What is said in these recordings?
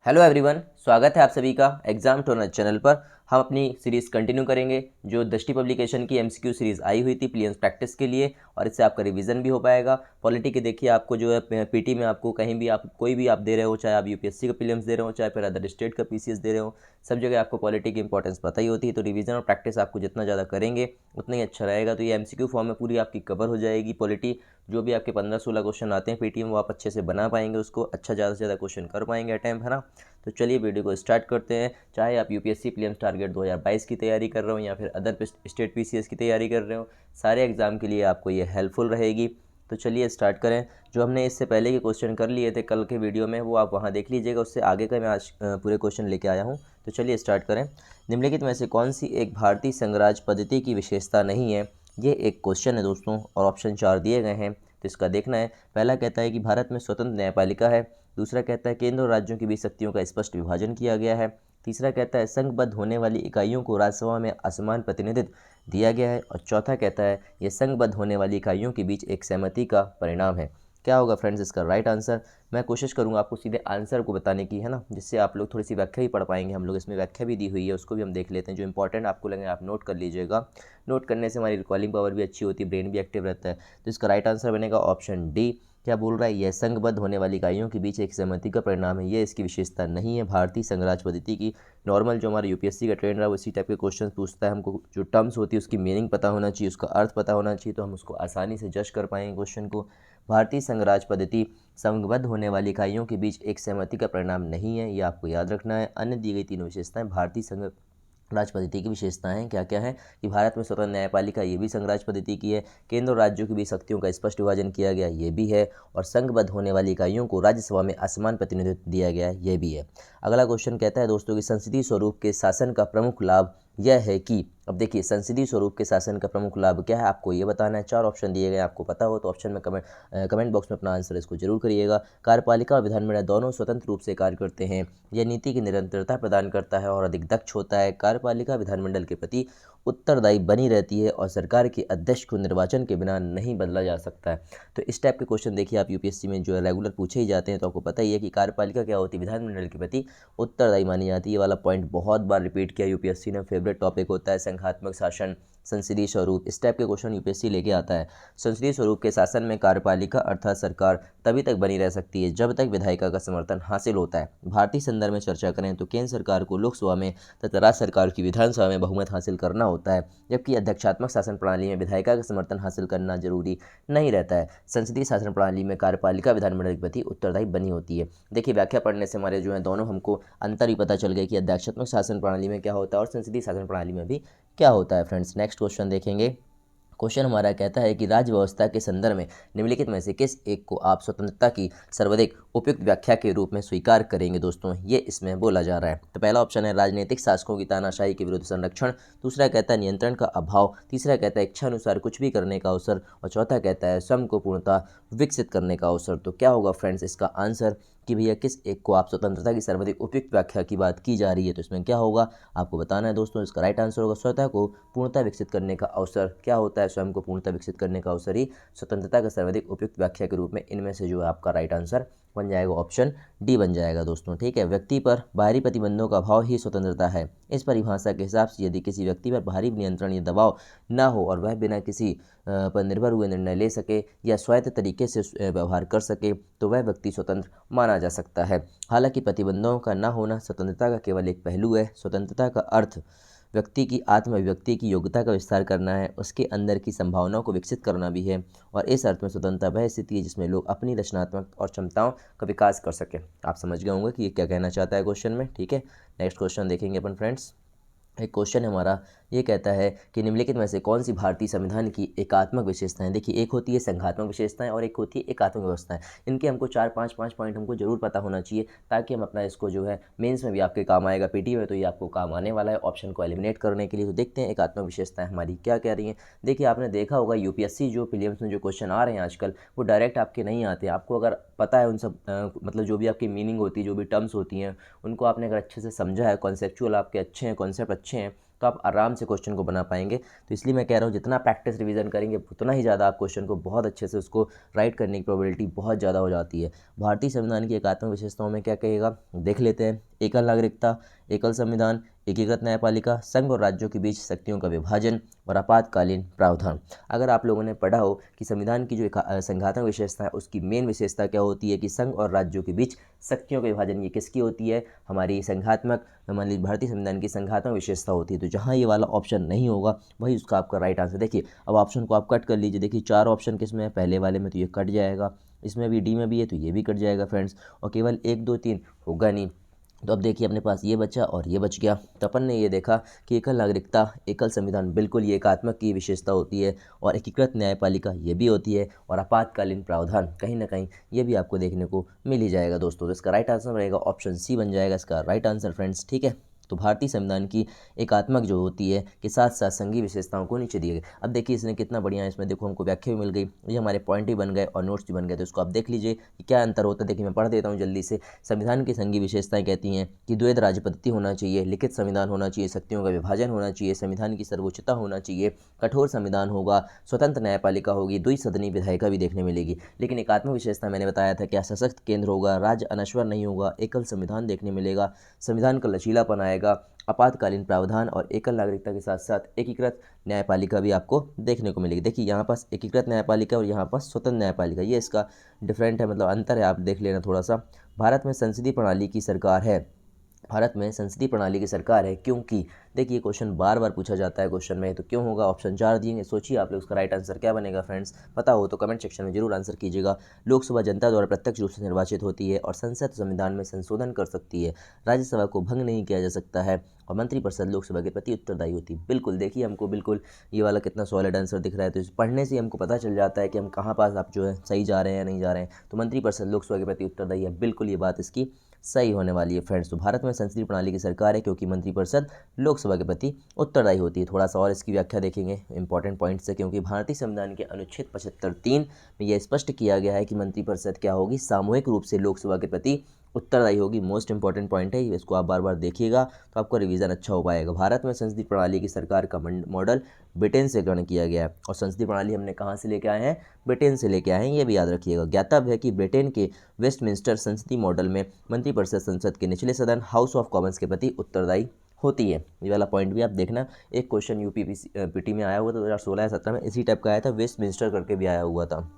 Hello everyone, स्वागत है आप सभी का एग्जाम टोनर चैनल पर। हम अपनी सीरीज़ कंटिन्यू करेंगे जो दृष्टि पब्लिकेशन की एमसीक्यू सीरीज़ आई हुई थी प्रीलिम्स प्रैक्टिस के लिए, और इससे आपका रिवीजन भी हो पाएगा। पॉलिटी के देखिए आपको जो है पीटी में आपको कहीं भी आप कोई भी आप दे रहे हो, चाहे आप यूपीएससी का प्रीलिम्स दे रहे हो, चाहे फिर अदर स्टेट का पीसीएस दे रहे हो, सब जगह आपको पॉलिटी की इंपॉर्टेंस पता ही होती है। तो रिवीजन और प्रैक्टिस आपको जितना ज़्यादा करेंगे उतना ही अच्छा रहेगा। तो ये एमसीक्यू फॉर्म में पूरी आपकी कवर हो जाएगी पॉलिटी। जो भी आपके 15-16 क्वेश्चन आते हैं पीटी में वो आप अच्छे से बना पाएंगे, उसको अच्छा ज़्यादा से ज़्यादा क्वेश्चन कर पाएंगे अटैम्प्ट, है ना। तो चलिए वीडियो को स्टार्ट करते हैं। चाहे आप यूपीएससी प्रीलिम्स टारगेट 2022 की तैयारी कर रहे हो या फिर अदर स्टेट पीसीएस की तैयारी कर रहे हो, सारे एग्जाम के लिए आपको ये हेल्पफुल रहेगी। तो चलिए स्टार्ट करें। जो हमने इससे पहले के क्वेश्चन कर लिए थे कल के वीडियो में, वो आप वहाँ देख लीजिएगा। उससे आगे का मैं आज पूरे क्वेश्चन लेके आया हूँ। तो चलिए स्टार्ट करें। निम्नलिखित में से कौन सी एक भारतीय संघराज्य पद्धति की विशेषता नहीं है? ये एक क्वेश्चन है दोस्तों, और ऑप्शन 4 दिए गए हैं, तो इसका देखना है। पहला कहता है कि भारत में स्वतंत्र न्यायपालिका है। दूसरा कहता है केंद्र और राज्यों के बीच शक्तियों का स्पष्ट विभाजन किया गया है। तीसरा कहता है संघबद्ध होने वाली इकाइयों को राज्यसभा में असमान प्रतिनिधित्व दिया गया है। और चौथा कहता है ये संघबद्ध होने वाली इकाइयों के बीच एक सहमति का परिणाम है। क्या होगा फ्रेंड्स इसका राइट आंसर? मैं कोशिश करूंगा आपको सीधे आंसर को बताने की, है ना, जिससे आप लोग थोड़ी सी व्याख्या ही पढ़ पाएंगे। हम लोग इसमें व्याख्या भी दी हुई है, उसको भी हम देख लेते हैं। जो इंपॉर्टेंट आपको लगे आप नोट कर लीजिएगा। नोट करने से हमारी रिकॉलिंग पावर भी अच्छी होती है, ब्रेन भी एक्टिव रहता है। तो इसका राइट आंसर बनेगा ऑप्शन डी। क्या बोल रहा है? यह संघबद्ध होने वाली इकाइयों के बीच एक सहमति का परिणाम है, ये इसकी विशेषता नहीं है भारतीय संघराज्य पद्धति की। नॉर्मल जो हमारा यूपीएससी का ट्रेंड रहा है उसी टाइप के क्वेश्चन पूछता है। हमको जो टर्म्स होती है उसकी मीनिंग पता होना चाहिए, उसका अर्थ पता होना चाहिए, तो हम उसको आसानी से जज कर पाएंगे क्वेश्चन को। भारतीय संघराज्य पद्धति संघबद्ध होने वाली इकाइयों के बीच एक सहमति का परिणाम नहीं है, ये आपको याद रखना है। अन्य दी गई तीनों विशेषताएं भारतीय संघ राज पद्धति की विशेषताएं क्या क्या है? कि भारत में स्वतंत्र न्यायपालिका, ये भी संघराज पद्धति की है। केंद्र और राज्यों के बीच शक्तियों का स्पष्ट विभाजन किया गया, ये भी है। और संघबद्ध होने वाली इकाइयों को राज्यसभा में असमान प्रतिनिधित्व दिया गया, ये भी है। अगला क्वेश्चन कहता है दोस्तों कि संसदीय स्वरूप के शासन का प्रमुख लाभ यह है कि, अब देखिए संसदीय स्वरूप के शासन का प्रमुख लाभ क्या है आपको ये बताना है। 4 ऑप्शन दिए गए, आपको पता हो तो ऑप्शन में कमेंट बॉक्स में अपना आंसर इसको जरूर करिएगा। कार्यपालिका और विधानमंडल दोनों स्वतंत्र रूप से कार्य करते हैं। यह नीति की निरंतरता प्रदान करता है और अधिक दक्ष होता है। कार्यपालिका विधानमंडल के प्रति उत्तरदायी बनी रहती है और सरकार के अध्यक्ष को निर्वाचन के बिना नहीं बदला जा सकता है। तो इस टाइप के क्वेश्चन देखिए आप यूपीएससी में जो है रेगुलर पूछे ही जाते हैं। तो आपको पता ही है कि कार्यपालिका क्या होती है, विधानमंडल के प्रति उत्तरदायी मानी जाती है। ये वाला पॉइंट बहुत बार रिपीट किया यूपीएससी ने, फेवरेट टॉपिक होता है संघात्मक शासन, संसदीय स्वरूप, इस टाइप के क्वेश्चन यूपीएससी लेके आता है। संसदीय स्वरूप के शासन में कार्यपालिका अर्थात सरकार तभी तक बनी रह सकती है जब तक विधायिका का समर्थन हासिल होता है। भारतीय संदर्भ में चर्चा करें तो केंद्र सरकार को लोकसभा में तथा राज्य सरकार की विधानसभा में बहुमत हासिल करना होता है, जबकि अध्यक्षात्मक शासन प्रणाली में विधायिका का समर्थन हासिल करना जरूरी नहीं रहता है। संसदीय शासन प्रणाली में कार्यपालिका विधानमंडल के प्रति उत्तरदायी बनी होती है। देखिए व्याख्या पढ़ने से हमारे जो है दोनों हमको अंतर ही पता चल गया कि अध्यक्षात्मक शासन प्रणाली में क्या होता है और संसदीय शासन प्रणाली में भी क्या होता है। फ्रेंड्स नेक्स्ट क्वेश्चन देखेंगे। क्वेश्चन हमारा कहता है कि राज्य व्यवस्था के संदर्भ में निम्नलिखित में से किस एक को आप स्वतंत्रता की सर्वाधिक उपयुक्त व्याख्या के रूप में स्वीकार करेंगे? दोस्तों ये इसमें बोला जा रहा है। तो पहला ऑप्शन है राजनीतिक शासकों की तानाशाही के विरुद्ध संरक्षण। दूसरा कहता है नियंत्रण का अभाव। तीसरा कहता है इच्छा अनुसार कुछ भी करने का अवसर। और चौथा कहता है स्वयं को पूर्णतः विकसित करने का अवसर। तो क्या होगा फ्रेंड्स इसका आंसर कि भैया किस एक को आप स्वतंत्रता की सर्वाधिक उपयुक्त व्याख्या की बात की जा रही है? तो इसमें क्या होगा आपको बताना है दोस्तों। इसका राइट आंसर होगा स्वतः को पूर्णतः विकसित करने का अवसर। क्या होता है स्वयं को पूर्णतः विकसित करने का अवसर ही स्वतंत्रता का सर्वाधिक उपयुक्त व्याख्या के रूप में इनमें से जो है आपका राइट आंसर बन जाएगा ऑप्शन डी बन जाएगा दोस्तों। ठीक है, व्यक्ति पर बाहरी प्रतिबंधों का अभाव ही स्वतंत्रता है। इस परिभाषा के हिसाब से यदि किसी व्यक्ति पर बाहरी नियंत्रण या दबाव ना हो और वह बिना किसी पर निर्भर हुए निर्णय ले सके या स्वायत्त तरीके से व्यवहार कर सके तो वह व्यक्ति स्वतंत्र माना जा सकता है। हालांकि प्रतिबंधों का न होना स्वतंत्रता का केवल एक पहलू है। स्वतंत्रता का अर्थ व्यक्ति की आत्म अभिव्यक्ति की योग्यता का विस्तार करना है, उसके अंदर की संभावनाओं को विकसित करना भी है। और इस अर्थ में स्वतंत्रता वह स्थिति है जिसमें लोग अपनी रचनात्मक और क्षमताओं का विकास कर सकें। आप समझ गए होंगे कि ये क्या कहना चाहता है क्वेश्चन में। ठीक है, नेक्स्ट क्वेश्चन देखेंगे अपन फ्रेंड्स। एक क्वेश्चन हमारा ये कहता है कि निम्नलिखित में से कौन सी भारतीय संविधान की एकात्मक विशेषताएं? देखिए एक होती है संघात्मक विशेषताएं और एक होती है एकात्मक व्यवस्थाएं। इनके हमको 4-5 पॉइंट हमको जरूर पता होना चाहिए ताकि हम अपना इसको जो है मेंस में भी आपके काम आएगा, पीटी में तो ये आपको काम आने वाला है ऑप्शन को एलिमिनेट करने के लिए। तो देखते हैं एकात्मक विशेषताएं हमारी क्या कह रही हैं। देखिए आपने देखा होगा यूपीएससी जो प्रीलिम्स में जो क्वेश्चन आ रहे हैं आजकल वो डायरेक्ट आपके नहीं आते। आपको अगर पता है उन सब मतलब जो भी आपकी मीनिंग होती है, जो भी टर्म्स होती हैं, उनको आपने अगर अच्छे से समझा है, कॉन्सेप्चुअल आपके अच्छे हैं, कॉन्सेप्ट अच्छे हैं, तो आप आराम से क्वेश्चन को बना पाएंगे। तो इसलिए मैं कह रहा हूँ जितना प्रैक्टिस रिवीजन करेंगे उतना ही ज़्यादा आप क्वेश्चन को बहुत अच्छे से उसको राइट करने की प्रोबेबिलिटी बहुत ज़्यादा हो जाती है। भारतीय संविधान की एकात्मक विशेषताओं में क्या कहेगा देख लेते हैं। एकल नागरिकता, एकल संविधान, एकीकृत न्यायपालिका, संघ और राज्यों के बीच शक्तियों का विभाजन और आपातकालीन प्रावधान। अगर आप लोगों ने पढ़ा हो कि संविधान की जो संघात्मक विशेषता है उसकी मेन विशेषता क्या होती है कि संघ और राज्यों के बीच शक्तियों का विभाजन, ये किसकी होती है, हमारी संघात्मक, मान लीजिए भारतीय संविधान की संघात्मक विशेषता होती है। तो जहाँ ये वाला ऑप्शन नहीं होगा वही उसका आपका राइट आंसर। देखिए अब ऑप्शन को आप कट कर लीजिए। देखिए 4 ऑप्शन किस में है, पहले वाले में तो ये कट जाएगा, इसमें भी डी में भी है तो ये भी कट जाएगा फ्रेंड्स, और केवल 1 2 3 होगा नहीं। तो अब देखिए अपने पास ये बचा और ये बच गया। तो अपन ने ये देखा कि एकल नागरिकता, एकल संविधान बिल्कुल ये एकात्मक की विशेषता होती है, और एकीकृत न्यायपालिका ये भी होती है, और आपातकालीन प्रावधान कहीं ना कहीं ये भी आपको देखने को मिल ही जाएगा दोस्तों। तो इसका राइट आंसर रहेगा ऑप्शन सी बन जाएगा इसका राइट आंसर फ्रेंड्स, ठीक है। तो भारतीय संविधान की एकात्मक जो होती है के साथ साथ संघीय विशेषताओं को नीचे दिए गए। अब देखिए इसने कितना बढ़िया है, इसमें देखो हमको व्याख्या भी मिल गई, ये हमारे पॉइंट भी बन गए और नोट्स भी बन गए। तो इसको आप देख लीजिए कि क्या अंतर होता है। देखिए मैं पढ़ देता हूँ जल्दी से। संविधान की संघीय विशेषताएं कहती हैं कि द्वैध राज्य पद्धति होना चाहिए, लिखित संविधान होना चाहिए, शक्तियों का विभाजन होना चाहिए, संविधान की सर्वोच्चता होना चाहिए, कठोर संविधान होगा, स्वतंत्र न्यायपालिका होगी, द्विसदनी विधायिका भी देखने मिलेगी। लेकिन एकात्मक विशेषता मैंने बताया था क्या सशक्त केंद्र होगा, राज्य अनश्वर नहीं होगा, एकल संविधान देखने मिलेगा, संविधान का लचीलापन आएगा, आपातकालीन प्रावधान और एकल नागरिकता के साथ साथ एकीकृत न्यायपालिका भी आपको देखने को मिलेगी। देखिए यहाँ पास एकीकृत न्यायपालिका और यहाँ पास स्वतंत्र न्यायपालिका, ये इसका डिफरेंट है, मतलब अंतर है, आप देख लेना थोड़ा सा। भारत में संसदीय प्रणाली की सरकार है, भारत में संसदीय प्रणाली की सरकार है क्योंकि, देखिए क्वेश्चन बार बार पूछा जाता है क्वेश्चन में, तो क्यों होगा, ऑप्शन 4 दिएंगे। सोचिए आप लोग उसका राइट आंसर क्या बनेगा फ्रेंड्स, पता हो तो कमेंट सेक्शन में जरूर आंसर कीजिएगा। लोकसभा जनता द्वारा प्रत्यक्ष रूप से निर्वाचित होती है और संसद संविधान में संशोधन कर सकती है, राज्यसभा को भंग नहीं किया जा सकता है, और मंत्रिपरिषद लोकसभा के प्रति उत्तरदायी होती है। बिल्कुल देखिए हमको बिल्कुल ये वाला कितना सॉलिड आंसर दिख रहा है। तो इस पढ़ने से हमको पता चल जाता है कि हम कहाँ पास आप जो है सही जा रहे हैं या नहीं जा रहे हैं। तो मंत्रिपरिषद लोकसभा के प्रति उत्तरदायी है, बिल्कुल ये बात इसकी सही होने वाली है फ्रेंड्स। तो भारत में संसदीय प्रणाली की सरकार है क्योंकि मंत्रिपरिषद लोकसभा के प्रति उत्तरदायी होती है। थोड़ा सा और इसकी व्याख्या देखेंगे इंपॉर्टेंट पॉइंट से, क्योंकि भारतीय संविधान के अनुच्छेद 75(3) में यह स्पष्ट किया गया है कि मंत्रिपरिषद क्या होगी, सामूहिक रूप से लोकसभा के प्रति उत्तरदायी होगी। मोस्ट इंपॉर्टेंट पॉइंट है, इसको आप बार बार देखिएगा तो आपका रिवीजन अच्छा हो पाएगा। भारत में संसदीय प्रणाली की सरकार का मॉडल ब्रिटेन से ग्रहण किया गया है, और संसदीय प्रणाली हमने कहाँ से लेके आए हैं, ब्रिटेन से लेके आए हैं, ये भी याद रखिएगा। ज्ञातव्य है कि ब्रिटेन के वेस्टमिंस्टर संसदीय मॉडल में मंत्रिपरिषद संसद के निचले सदन हाउस ऑफ कॉमन्स के प्रति उत्तरदायी होती है। ये वाला पॉइंट भी आप देखना। एक क्वेश्चन यूपीपीटी में आया हुआ था 2016 या 17 में, इसी टाइप का आया था, वेस्टमिंस्टर करके भी आया हुआ था।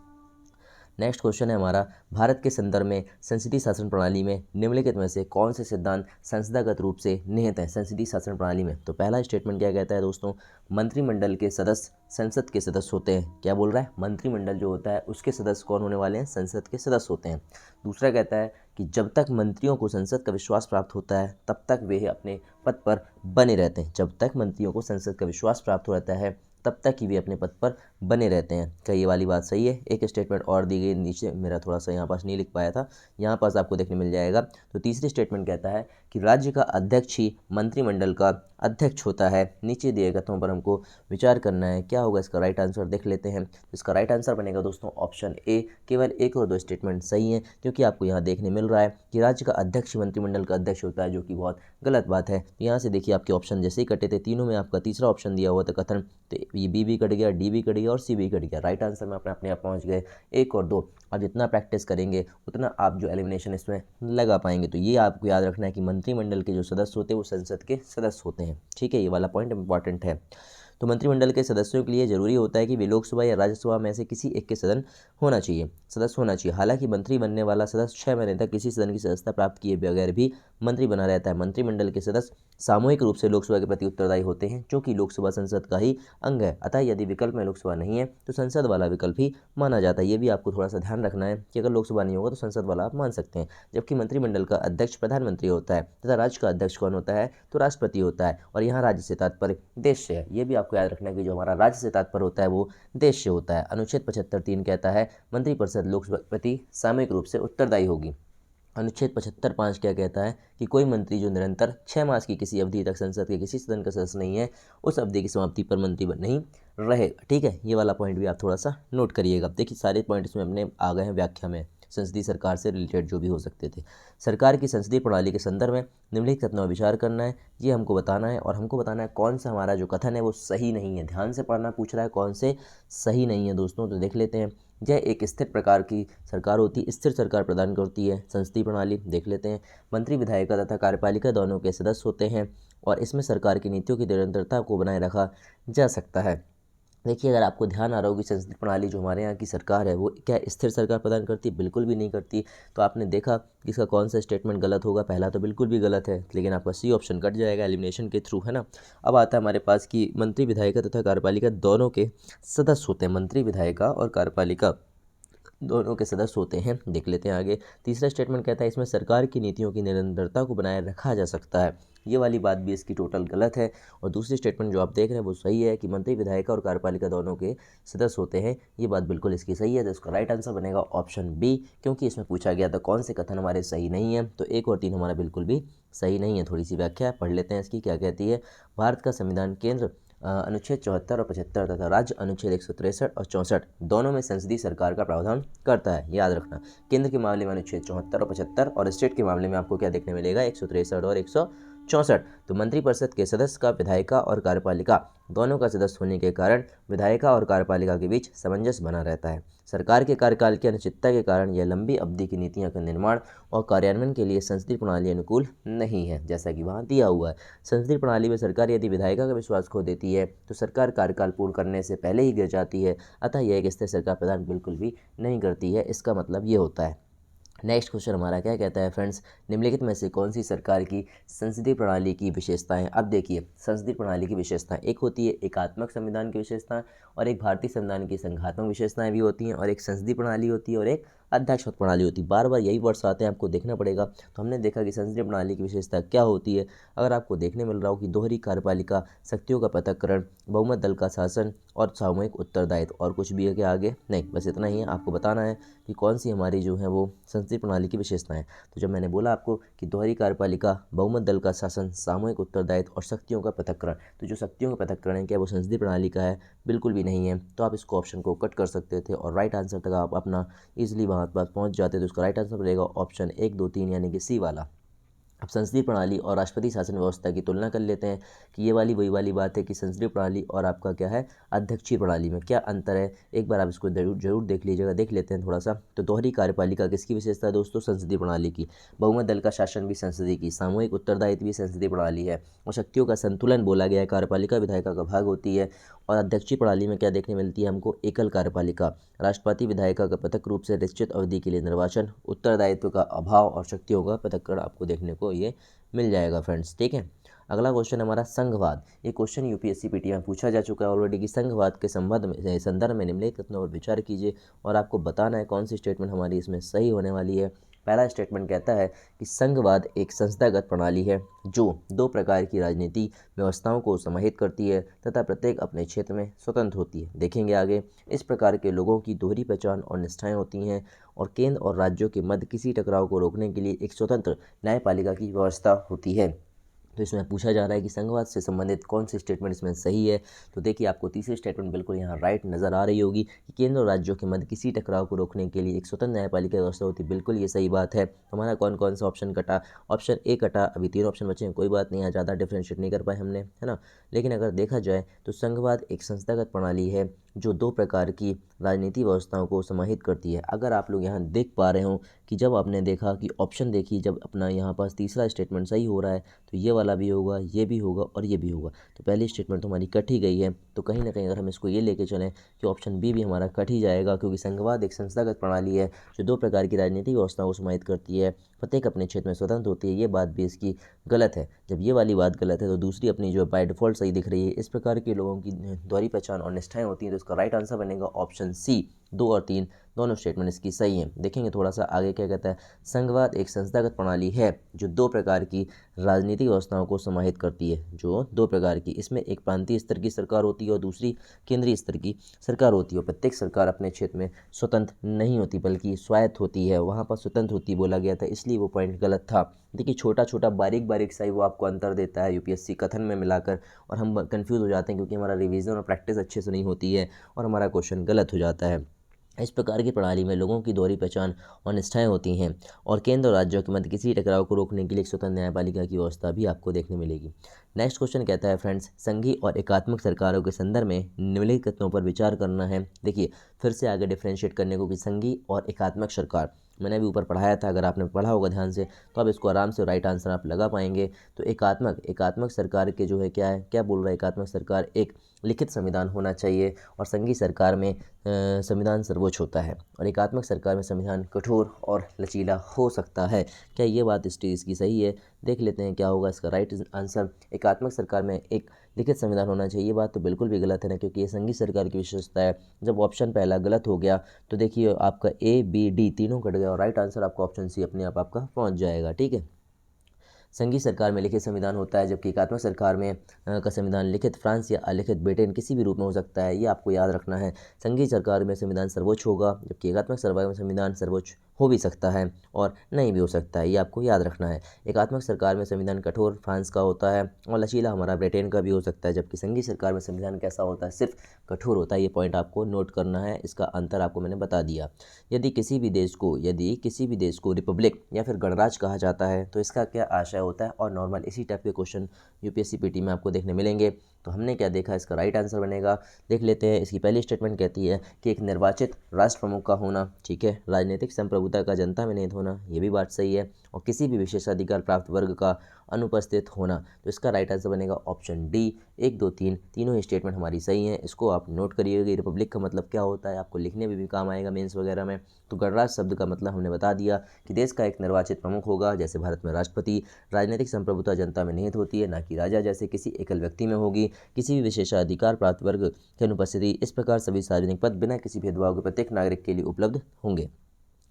नेक्स्ट क्वेश्चन है हमारा, भारत के संदर्भ में संसदीय शासन प्रणाली में निम्नलिखित में से कौन से सिद्धांत संस्थागत रूप से निहित हैं संसदीय शासन प्रणाली में। तो पहला स्टेटमेंट क्या कहता है दोस्तों, मंत्रिमंडल के सदस्य संसद के सदस्य होते हैं। क्या बोल रहा है, मंत्रिमंडल जो होता है उसके सदस्य कौन होने वाले हैं, संसद के सदस्य होते हैं। दूसरा कहता है कि जब तक मंत्रियों को संसद का विश्वास प्राप्त होता है तब तक वे अपने पद पर बने रहते हैं। जब तक मंत्रियों को संसद का विश्वास प्राप्त हो रहता है तब तक ही वे अपने पद पर बने रहते हैं। क्या ये वाली बात सही है। एक स्टेटमेंट और दी गई नीचे, मेरा थोड़ा सा यहाँ पास नहीं लिख पाया था, यहाँ पास आपको देखने मिल जाएगा। तो तीसरी स्टेटमेंट कहता है कि राज्य का अध्यक्ष ही मंत्रिमंडल का अध्यक्ष होता है। नीचे दिए कथनों पर हमको विचार करना है, क्या होगा इसका राइट आंसर देख लेते हैं। इसका राइट आंसर बनेगा दोस्तों ऑप्शन ए। केवल 1 और 2 स्टेटमेंट सही हैं, क्योंकि आपको यहाँ देखने मिल रहा है कि राज्य का अध्यक्ष मंत्रिमंडल का अध्यक्ष होता है, जो कि बहुत गलत बात है। तो यहाँ से देखिए आपके ऑप्शन जैसे ही कटे थे, तीनों में आपका तीसरा ऑप्शन दिया हुआ था कथन, तो ये बी भी कट गया, डी भी कट गया और सी भी कट गया। राइट आंसर में अपने आप पहुँच गए 1 और 2। और जितना प्रैक्टिस करेंगे उतना आप जो एलिमिनेशन इसमें लगा पाएंगे। तो ये आपको याद रखना है कि मंत्रिमंडल के जो सदस्य होते हैं वो संसद के सदस्य होते हैं, ठीक है। ये वाला पॉइंट इंपॉर्टेंट है। तो मंत्रिमंडल के सदस्यों के लिए जरूरी होता है कि वे लोकसभा या राज्यसभा में से किसी एक के सदस्य होना चाहिए। हालांकि मंत्री बनने वाला सदस्य 6 महीने तक किसी सदन की सदस्यता प्राप्त किए बगैर भी मंत्री बना रहता है। मंत्रिमंडल के सदस्य सामूहिक रूप से लोकसभा के प्रति उत्तरदायी होते हैं, जो कि लोकसभा संसद का ही अंग है। अतः यदि विकल्प में लोकसभा नहीं है तो संसद वाला विकल्प ही माना जाता है। ये भी आपको थोड़ा सा ध्यान रखना है कि अगर लोकसभा नहीं होगा तो संसद वाला आप मान सकते हैं। जबकि मंत्रिमंडल का अध्यक्ष प्रधानमंत्री होता है तथा राज्य का अध्यक्ष कौन होता है, तो राष्ट्रपति होता है। और यहाँ राज्य से तात्पर्य देश से है। ये भी आपको याद रखना है कि जो हमारा राज्य से तात्पर्य होता है वो देश से होता है। अनुच्छेद 75(3) कहता है मंत्रिपरिषद लोकसभा के प्रति सामूहिक रूप से उत्तरदायी होगी। अनुच्छेद 75(5) क्या कहता है कि कोई मंत्री जो निरंतर 6 मास की किसी अवधि तक संसद के किसी सदन का सदस्य नहीं है, उस अवधि की समाप्ति पर मंत्री नहीं रहेगा, ठीक है। ये वाला पॉइंट भी आप थोड़ा सा नोट करिएगा। देखिए सारे पॉइंट इसमें अपने आ गए हैं व्याख्या में, संसदीय सरकार से रिलेटेड जो भी हो सकते थे। सरकार की संसदीय प्रणाली के संदर्भ में निम्नलिखित कथनों पर विचार करना है, ये हमको बताना है, और हमको बताना है कौन सा हमारा जो कथन है वो सही नहीं है। ध्यान से पढ़ना पूछ रहा है कौन से सही नहीं है दोस्तों, तो देख लेते हैं। यह एक स्थिर प्रकार की सरकार होती है, स्थिर सरकार प्रदान करती है संसदीय प्रणाली। देख लेते हैं। मंत्री विधायिका तथा कार्यपालिका दोनों के सदस्य होते हैं और इसमें सरकार की नीतियों की निरंतरता को बनाए रखा जा सकता है। देखिए, अगर आपको ध्यान आ रहा हो कि संसदीय प्रणाली जो हमारे यहाँ की सरकार है वो क्या स्थिर सरकार प्रदान करती है? बिल्कुल भी नहीं करती। तो आपने देखा कि इसका कौन सा स्टेटमेंट गलत होगा? पहला तो बिल्कुल भी गलत है, लेकिन आपका सी ऑप्शन कट जाएगा एलिमिनेशन के थ्रू, है ना। अब आता है हमारे पास कि मंत्री विधायिका तथा कार्यपालिका दोनों के सदस्य होते हैं। मंत्री विधायिका और कार्यपालिका दोनों के सदस्य होते हैं। देख लेते हैं आगे। तीसरा स्टेटमेंट कहता है इसमें सरकार की नीतियों की निरंतरता को बनाए रखा जा सकता है। ये वाली बात भी इसकी टोटल गलत है। और दूसरी स्टेटमेंट जो आप देख रहे हैं वो सही है कि मंत्री विधायिका और कार्यपालिका दोनों के सदस्य होते हैं। ये बात बिल्कुल इसकी सही है। तो इसका राइट आंसर बनेगा ऑप्शन बी, क्योंकि इसमें पूछा गया था कौन से कथन हमारे सही नहीं है। तो 1 और 3 हमारा बिल्कुल भी सही नहीं है। थोड़ी सी व्याख्या पढ़ लेते हैं इसकी, क्या कहती है। भारत का संविधान केंद्र अनुच्छेद 74 और 75 तथा राज्य अनुच्छेद 163 और 64 दोनों में संसदीय सरकार का प्रावधान करता है। याद रखना, केंद्र के मामले में अनुच्छेद 74 और 75 और स्टेट के मामले में आपको क्या देखने मिलेगा, 163 और 164। तो मंत्रिपरिषद के सदस्य का विधायिका और कार्यपालिका दोनों का सदस्य होने के कारण विधायिका और कार्यपालिका के बीच सामंजस्य बना रहता है। सरकार के कार्यकाल की अनिश्चितता के कारण यह लंबी अवधि की नीतियों का निर्माण और कार्यान्वयन के लिए संसदीय प्रणाली अनुकूल नहीं है, जैसा कि वहाँ दिया हुआ है। संसदीय प्रणाली में सरकार यदि विधायिका का विश्वास खो देती है तो सरकार कार्यकाल पूर्ण करने से पहले ही गिर जाती है। अतः यह एक स्थिर सरकार प्रदान बिल्कुल भी नहीं करती है। इसका मतलब ये होता है। नेक्स्ट क्वेश्चन हमारा क्या कहता है फ्रेंड्स, निम्नलिखित में से कौन सी सरकार की संसदीय प्रणाली की विशेषताएं। अब देखिए, संसदीय प्रणाली की विशेषताएं एक होती है एकात्मक संविधान की विशेषताएं, और एक भारतीय संविधान की संघात्मक विशेषताएं भी होती हैं, और एक संसदीय प्रणाली होती है और एक अध्यक्षपद प्रणाली होती है। बार बार यही वर्ड्स आते हैं, आपको देखना पड़ेगा। तो हमने देखा कि संसदीय प्रणाली की विशेषता क्या होती है। अगर आपको देखने मिल रहा हो कि दोहरी कार्यपालिका, शक्तियों का पृथक्करण, बहुमत दल का शासन और सामूहिक उत्तरदायित्व, और कुछ भी है क्या आगे? नहीं, बस इतना ही है। आपको बताना है कि कौन सी हमारी जो है वो संसदीय प्रणाली की विशेषताएं। तो जब मैंने बोला आपको कि दोहरी कार्यपालिका, बहुमत दल का शासन, सामूहिक उत्तरदायित्व और शक्तियों का पृथक्करण, तो जो शक्तियों का पृथक्करण है क्या वो संसदीय प्रणाली का है? बिल्कुल भी नहीं है। तो आप इसको ऑप्शन को कट कर सकते थे और राइट आंसर तक आप अपना ईजिली वहाँ पास पहुँच जाते। तो इसका राइट आंसर रहेगा ऑप्शन 1, 2, 3 यानी कि सी वाला। अब संसदीय प्रणाली और राष्ट्रपति शासन व्यवस्था की तुलना कर लेते हैं कि ये वाली वही वाली बात है कि संसदीय प्रणाली और आपका क्या है अध्यक्षीय प्रणाली में क्या अंतर है। एक बार आप इसको जरूर देख लीजिएगा। देख लेते हैं थोड़ा सा। तो दोहरी कार्यपालिका किसकी विशेषता है दोस्तों? संसदीय प्रणाली की। बहुमत दल का शासन भी संसदीय की, सामूहिक उत्तरदायित्व भी संसदीय प्रणाली है, और शक्तियों का संतुलन बोला गया है, कार्यपालिका विधायिका का भाग होती है। और अध्यक्षीय प्रणाली में क्या देखने मिलती है हमको? एकल कार्यपालिका, राष्ट्रपति विधायिका का पृथक रूप से निश्चित अवधि के लिए निर्वाचन, उत्तरदायित्व का अभाव और शक्तियों का पृथक्करण आपको देखने को ये मिल जाएगा फ्रेंड्स। ठीक है। अगला क्वेश्चन हमारा संघवाद। ये क्वेश्चन यूपीएससी पीटी में पूछा जा चुका है ऑलरेडी कि संघवाद के संदर्भ में निम्नलिखित कथनों पर विचार कीजिए, और आपको बताना है कौन सी स्टेटमेंट हमारी इसमें सही होने वाली है। पहला स्टेटमेंट कहता है कि संघवाद एक संस्थागत प्रणाली है जो 2 प्रकार की राजनीति व्यवस्थाओं को समाहित करती है तथा प्रत्येक अपने क्षेत्र में स्वतंत्र होती है। देखेंगे आगे। इस प्रकार के लोगों की दोहरी पहचान और निष्ठाएं होती हैं, और केंद्र और राज्यों के मध्य किसी टकराव को रोकने के लिए एक स्वतंत्र न्यायपालिका की व्यवस्था होती है। तो इसमें पूछा जा रहा है कि संघवाद से संबंधित कौन सी स्टेटमेंट इसमें सही है। तो देखिए, आपको तीसरी स्टेटमेंट बिल्कुल यहाँ राइट नज़र आ रही होगी कि केंद्र और राज्यों के मध्य किसी टकराव को रोकने के लिए एक स्वतंत्र न्यायपालिका व्यवस्था होती है। बिल्कुल ये सही बात है। हमारा कौन कौन सा ऑप्शन कटा? ऑप्शन ए कटा। अभी 3 ऑप्शन बचे हैं, कोई बात नहीं, यहाँ ज़्यादा डिफ्रेंशिएट नहीं कर पाए हमने, है ना। लेकिन अगर देखा जाए तो संघवाद एक संस्थागत प्रणाली है जो 2 प्रकार की राजनीति व्यवस्थाओं को समाहित करती है। अगर आप लोग यहाँ देख पा रहे हो कि जब आपने देखा कि ऑप्शन देखी, जब अपना यहाँ पास तीसरा स्टेटमेंट सही हो रहा है तो ये वाला भी होगा, ये भी होगा और ये भी होगा। तो पहली स्टेटमेंट तो हमारी कट ही गई है। तो कहीं ना कहीं अगर हम इसको ये लेके चलें कि ऑप्शन बी भी हमारा कट ही जाएगा, क्योंकि संघवाद एक संस्थागत प्रणाली है जो 2 प्रकार की राजनीतिक व्यवस्थाओं को समाहित करती है, प्रत्येक अपने क्षेत्र में स्वतंत्र होती है। ये बात भी इसकी गलत है। जब ये वाली बात गलत है तो दूसरी अपनी जो बाय डिफॉल्ट सही दिख रही है। इस प्रकार के लोगों की दोहरी पहचान और निष्ठाएं होती हैं। तो इसका राइट आंसर बनेगा ऑप्शन सी। 2 और 3 दोनों स्टेटमेंट इसकी सही हैं। देखेंगे थोड़ा सा आगे क्या कहता है। संघवाद एक संस्थागत प्रणाली है जो 2 प्रकार की राजनीतिक व्यवस्थाओं को समाहित करती है। जो 2 प्रकार की, इसमें एक प्रांतीय स्तर की सरकार होती है और दूसरी केंद्रीय स्तर की सरकार होती है। और प्रत्येक सरकार अपने क्षेत्र में स्वतंत्र नहीं होती बल्कि स्वायत्त होती है। वहाँ पर स्वतंत्र होती बोला गया था, इसलिए वो पॉइंट गलत था। देखिए, छोटा छोटा बारीक बारीक सा ही वो आपको अंतर देता है यूपीएससी कथन में मिलाकर, और हम कंफ्यूज हो जाते हैं क्योंकि हमारा रिवीजन और प्रैक्टिस अच्छे से नहीं होती है और हमारा क्वेश्चन गलत हो जाता है। इस प्रकार की प्रणाली में लोगों की दोहरी पहचान और निष्ठाएं होती हैं और केंद्र और राज्यों के मध्य किसी टकराव को रोकने के लिए एक स्वतंत्र न्यायपालिका की व्यवस्था भी आपको देखने मिलेगी। नेक्स्ट क्वेश्चन कहता है फ्रेंड्स, संघीय और एकात्मक सरकारों के संदर्भ में निम्नलिखित कथनों पर विचार करना है। देखिए फिर से आगे डिफ्रेंशिएट करने को कि संघीय और एकात्मक सरकार, मैंने अभी ऊपर पढ़ाया था, अगर आपने पढ़ा होगा ध्यान से तो आप इसको आराम से राइट आंसर आप लगा पाएंगे। तो एकात्मक सरकार के जो है क्या बोल रहा है, एकात्मक सरकार एक लिखित संविधान होना चाहिए और संघीय सरकार में संविधान सर्वोच्च होता है और एकात्मक सरकार में संविधान कठोर और लचीला हो सकता है। क्या ये बात इस चीज़ की सही है? देख लेते हैं क्या होगा इसका राइट आंसर। एकात्मक सरकार में एक लिखित संविधान होना चाहिए, ये बात तो बिल्कुल भी गलत है ना, क्योंकि ये संघीय सरकार की विशेषता है। जब ऑप्शन पहला गलत हो गया तो देखिए आपका ए बी डी तीनों कट गया और राइट आंसर आपका ऑप्शन सी अपने आप आपका पहुंच जाएगा। ठीक है, संघीय सरकार में लिखित संविधान होता है जबकि एकात्मक सरकार में का संविधान लिखित फ्रांस या अलिखित ब्रिटेन किसी भी रूप में हो सकता है, ये आपको याद रखना है। संघीय सरकार में संविधान सर्वोच्च होगा जबकि एकात्मक सरकार में संविधान सर्वोच्च हो भी सकता है और नहीं भी हो सकता है, ये आपको याद रखना है। एकात्मक सरकार में संविधान कठोर फ्रांस का होता है और लचीला हमारा ब्रिटेन का भी हो सकता है, जबकि संघीय सरकार में संविधान कैसा होता है, सिर्फ कठोर होता है। ये पॉइंट आपको नोट करना है, इसका अंतर आपको मैंने बता दिया। यदि किसी भी देश को रिपब्लिक या फिर गणराज्य कहा जाता है तो इसका क्या आशय होता है, और नॉर्मल इसी टाइप के क्वेश्चन यूपीएससी पीटी में आपको देखने मिलेंगे। तो हमने क्या देखा, इसका राइट आंसर बनेगा। देख लेते हैं, इसकी पहली स्टेटमेंट कहती है कि एक निर्वाचित राष्ट्र प्रमुख का होना, ठीक है, राजनीतिक संप्रभुता का जनता में निहित होना, ये भी बात सही है, और किसी भी विशेषाधिकार प्राप्त वर्ग का अनुपस्थित होना। तो इसका राइट आंसर बनेगा ऑप्शन डी। 1 2 3 तीनों ही स्टेटमेंट हमारी सही हैं, इसको आप नोट करिएगा। रिपब्लिक का मतलब क्या होता है आपको लिखने में भी काम आएगा मेंस वगैरह में। तो गणराज्य शब्द का मतलब हमने बता दिया कि देश का एक निर्वाचित प्रमुख होगा, जैसे भारत में राष्ट्रपति। राजनीतिक संप्रभुता जनता में निहित होती है, ना कि राजा जैसे किसी एकल व्यक्ति में होगी। किसी भी विशेषाधिकार प्राप्त वर्ग की अनुपस्थिति, इस प्रकार सभी सार्वजनिक पद बिना किसी भेदभाव के प्रत्येक नागरिक के लिए उपलब्ध होंगे।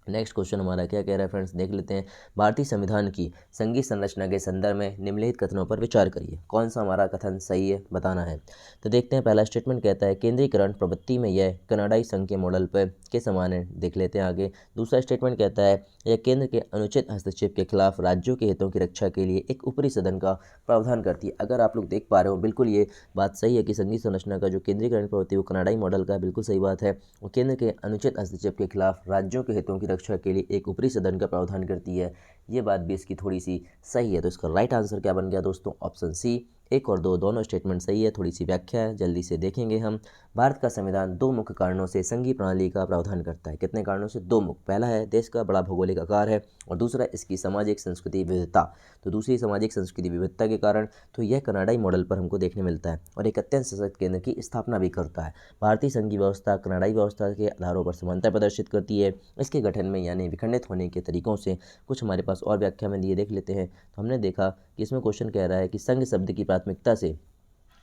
नेक्स्ट क्वेश्चन हमारा क्या कह रहा है फ्रेंड्स, देख लेते हैं। भारतीय संविधान की संघीय संरचना के संदर्भ में निम्नलिखित कथनों पर विचार करिए। कौन सा हमारा कथन सही है बताना है। तो देखते हैं, पहला स्टेटमेंट कहता है केंद्रीकरण प्रवृत्ति में यह कनाडाई संघ के मॉडल पर के समान है। देख लेते हैं आगे। दूसरा स्टेटमेंट कहता है यह केंद्र के अनुचित हस्तक्षेप के खिलाफ राज्यों के हितों की रक्षा के लिए एक ऊपरी सदन का प्रावधान करती है। अगर आप लोग देख पा रहे हो, बिल्कुल ये बात सही है कि संघीय संरचना का जो केंद्रीकरण प्रवृत्ति वो कनाडाई मॉडल का है, बिल्कुल सही बात है। और केंद्र के अनुचित हस्तक्षेप के खिलाफ राज्यों के हितों की रक्षा के लिए एक ऊपरी सदन का प्रावधान करती है। ये बात भी इसकी थोड़ी सी सही है। तो इसका राइट आंसर क्या बन गया दोस्तों, ऑप्शन सी। 1 और 2 दोनों स्टेटमेंट सही है, थोड़ी सी व्याख्या है, जल्दी से देखेंगे हम। भारत का संविधान 2 मुख्य कारणों से संघीय प्रणाली का प्रावधान करता है। कितने कारणों से? 2 मुख्य। पहला है देश का बड़ा भौगोलिक आकार है और दूसरा इसकी सामाजिक संस्कृति विविधता। तो दूसरी सामाजिक संस्कृति विविधता के कारण तो यह कनाडाई मॉडल पर हमको देखने मिलता है और एक अत्यंत सशक्त केंद्र की स्थापना भी करता है। भारतीय संघीय व्यवस्था कनाडाई व्यवस्था के आधारों पर समानता प्रदर्शित करती है। इसके गठन में यानी विखंडित होने के तरीकों से कुछ हमारे पास और व्याख्या में दिए, देख लेते हैं। तो हमने देखा कि इसमें क्वेश्चन कह रहा है कि संघ शब्द की प्राथमिकता से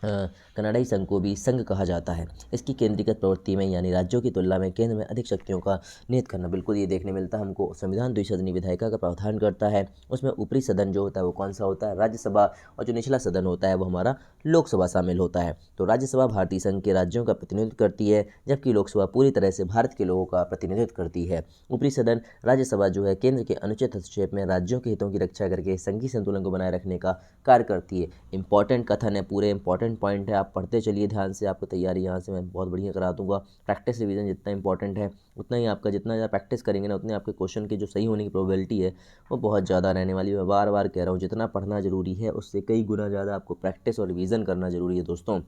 कनाडाई संघ को भी संघ कहा जाता है। इसकी केंद्रीकृत प्रवृत्ति में यानी राज्यों की तुलना में केंद्र में अधिक शक्तियों का निहित करना, बिल्कुल ये देखने मिलता है हमको। संविधान द्विसदनीय विधायिका का प्रावधान करता है। उसमें ऊपरी सदन जो होता है वो कौन सा होता है, राज्यसभा, और जो निचला सदन होता है वो हमारा लोकसभा शामिल होता है। तो राज्यसभा भारतीय संघ के राज्यों का प्रतिनिधित्व करती है जबकि लोकसभा पूरी तरह से भारत के लोगों का प्रतिनिधित्व करती है। ऊपरी सदन राज्यसभा जो है केंद्र के अनुचित हस्तक्षेप में राज्यों के हितों की रक्षा करके संघीय संतुलन को बनाए रखने का कार्य करती है। इंपॉर्टेंट कथन है, पूरे इंपॉर्टेंट पॉइंट है, आप पढ़ते चलिए ध्यान से। आपको तैयारी यहाँ से मैं बहुत बढ़िया करा दूंगा। प्रैक्टिस रिवीजन जितना इंपॉर्टेंट है उतना ही आपका, जितना ज़्यादा प्रैक्टिस करेंगे ना उतने आपके क्वेश्चन के जो सही होने की प्रोबेबिलिटी है वो बहुत ज़्यादा रहने वाली है। मैं बार बार कह रहा हूँ, जितना पढ़ना जरूरी है उससे कई गुना ज़्यादा आपको प्रैक्टिस और रिवीजन करना जरूरी है दोस्तों।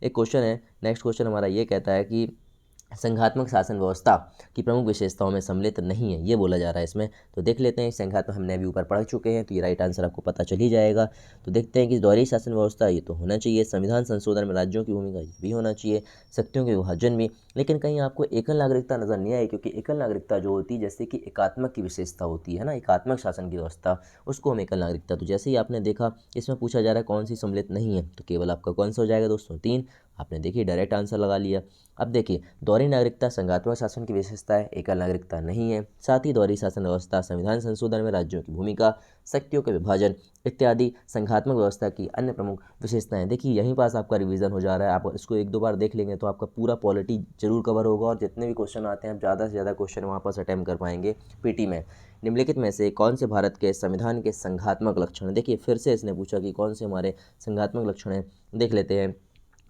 एक क्वेश्चन है, नेक्स्ट क्वेश्चन हमारा ये कहता है कि संघात्मक शासन व्यवस्था की प्रमुख विशेषताओं में सम्मिलित नहीं है, ये बोला जा रहा है इसमें। तो देख लेते हैं, संघात्मक हमने अभी ऊपर पढ़ चुके हैं तो ये राइट आंसर आपको पता चल ही जाएगा। तो देखते हैं कि दोहरी शासन व्यवस्था ये तो होना चाहिए, संविधान संशोधन में राज्यों की भूमिका ये भी होना चाहिए, शक्तियों के विभाजन भी। लेकिन कहीं आपको एकल नागरिकता नजर नहीं आई, क्योंकि एकल नागरिकता जो होती है जैसे कि एकात्मक की विशेषता होती है ना, एकात्मक शासन की व्यवस्था, उसको हम एकल नागरिकता। तो जैसे ही आपने देखा इसमें पूछा जा रहा है कौन सी सम्मिलित नहीं है, तो केवल आपका कौन सा हो जाएगा दोस्तों, 3। आपने देखिए डायरेक्ट आंसर लगा लिया। अब देखिए, दोहरी नागरिकता संघात्मक शासन की विशेषता है, एकल नागरिकता नहीं है। साथ ही दोहरी शासन व्यवस्था संविधान संशोधन में राज्यों की भूमिका, शक्तियों के विभाजन इत्यादि संघात्मक व्यवस्था की अन्य प्रमुख विशेषताएं। देखिए यहीं पास आपका रिवीजन हो जा रहा है, आप इसको 1 2 बार देख लेंगे तो आपका पूरा पॉलिटी जरूर कवर होगा और जितने भी क्वेश्चन आते हैं आप ज़्यादा से ज़्यादा क्वेश्चन वहाँ पर अटैम्प्ट कर पाएंगे पीटी में। निम्नलिखित में से कौन से भारत के संविधान के संघात्मक लक्षण, देखिए फिर से इसने पूछा कि कौन से हमारे संघात्मक लक्षण हैं, देख लेते हैं।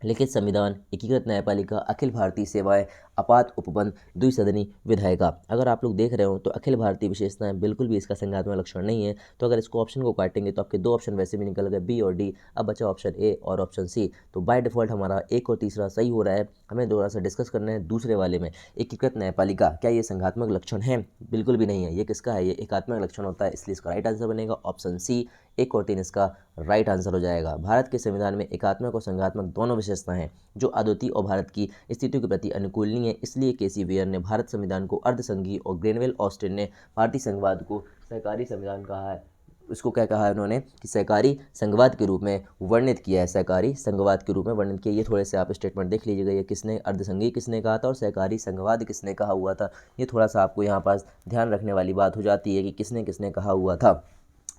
लिखित संविधान, एकीकृत न्यायपालिका, अखिल भारतीय सेवाएं, आपात उपबंध, द्विसदनी विधायिका। अगर आप लोग देख रहे हो तो अखिल भारतीय विशेषताएं बिल्कुल भी इसका संज्ञात्मक लक्षण नहीं है। तो अगर इसको ऑप्शन को काटेंगे तो आपके दो ऑप्शन वैसे भी निकल गए, बी और डी। अब बचा ऑप्शन ए और ऑप्शन सी। तो बाय डिफॉल्ट हमारा एक और तीसरा सही हो रहा है। हमें थोड़ा सा डिस्कस करना है दूसरे वाले में, एकीकृत न्यायपालिका, क्या ये संज्ञात्मक लक्षण है? बिल्कुल भी नहीं है। ये किसका है? ये एकात्मक लक्षण होता है, इसलिए इसका राइट आंसर बनेगा ऑप्शन सी। 1 और 3 इसका राइट आंसर हो जाएगा। भारत के संविधान में एकात्मक और संघात्मक दोनों विशेषताएं हैं जो अद्वितीय और भारत की स्थितियों के प्रति अनुकूलनीय है। इसलिए केसी वेयर ने भारत संविधान को अर्धसंघीय और ग्रेनवेल ऑस्टिन ने भारतीय संघवाद को सहकारी संविधान कहा है। उसको क्या कहा है उन्होंने कि सहकारी संघवाद के रूप में वर्णित किया है, सहकारी संघवाद के रूप में वर्णित किया। ये थोड़े से आप स्टेटमेंट देख लीजिएगा, ये किसने, अर्धसंघीय किसने कहा था और सहकारी संघवाद किसने कहा हुआ था। ये थोड़ा सा आपको यहाँ पास ध्यान रखने वाली बात हो जाती है कि किसने किसने कहा हुआ था।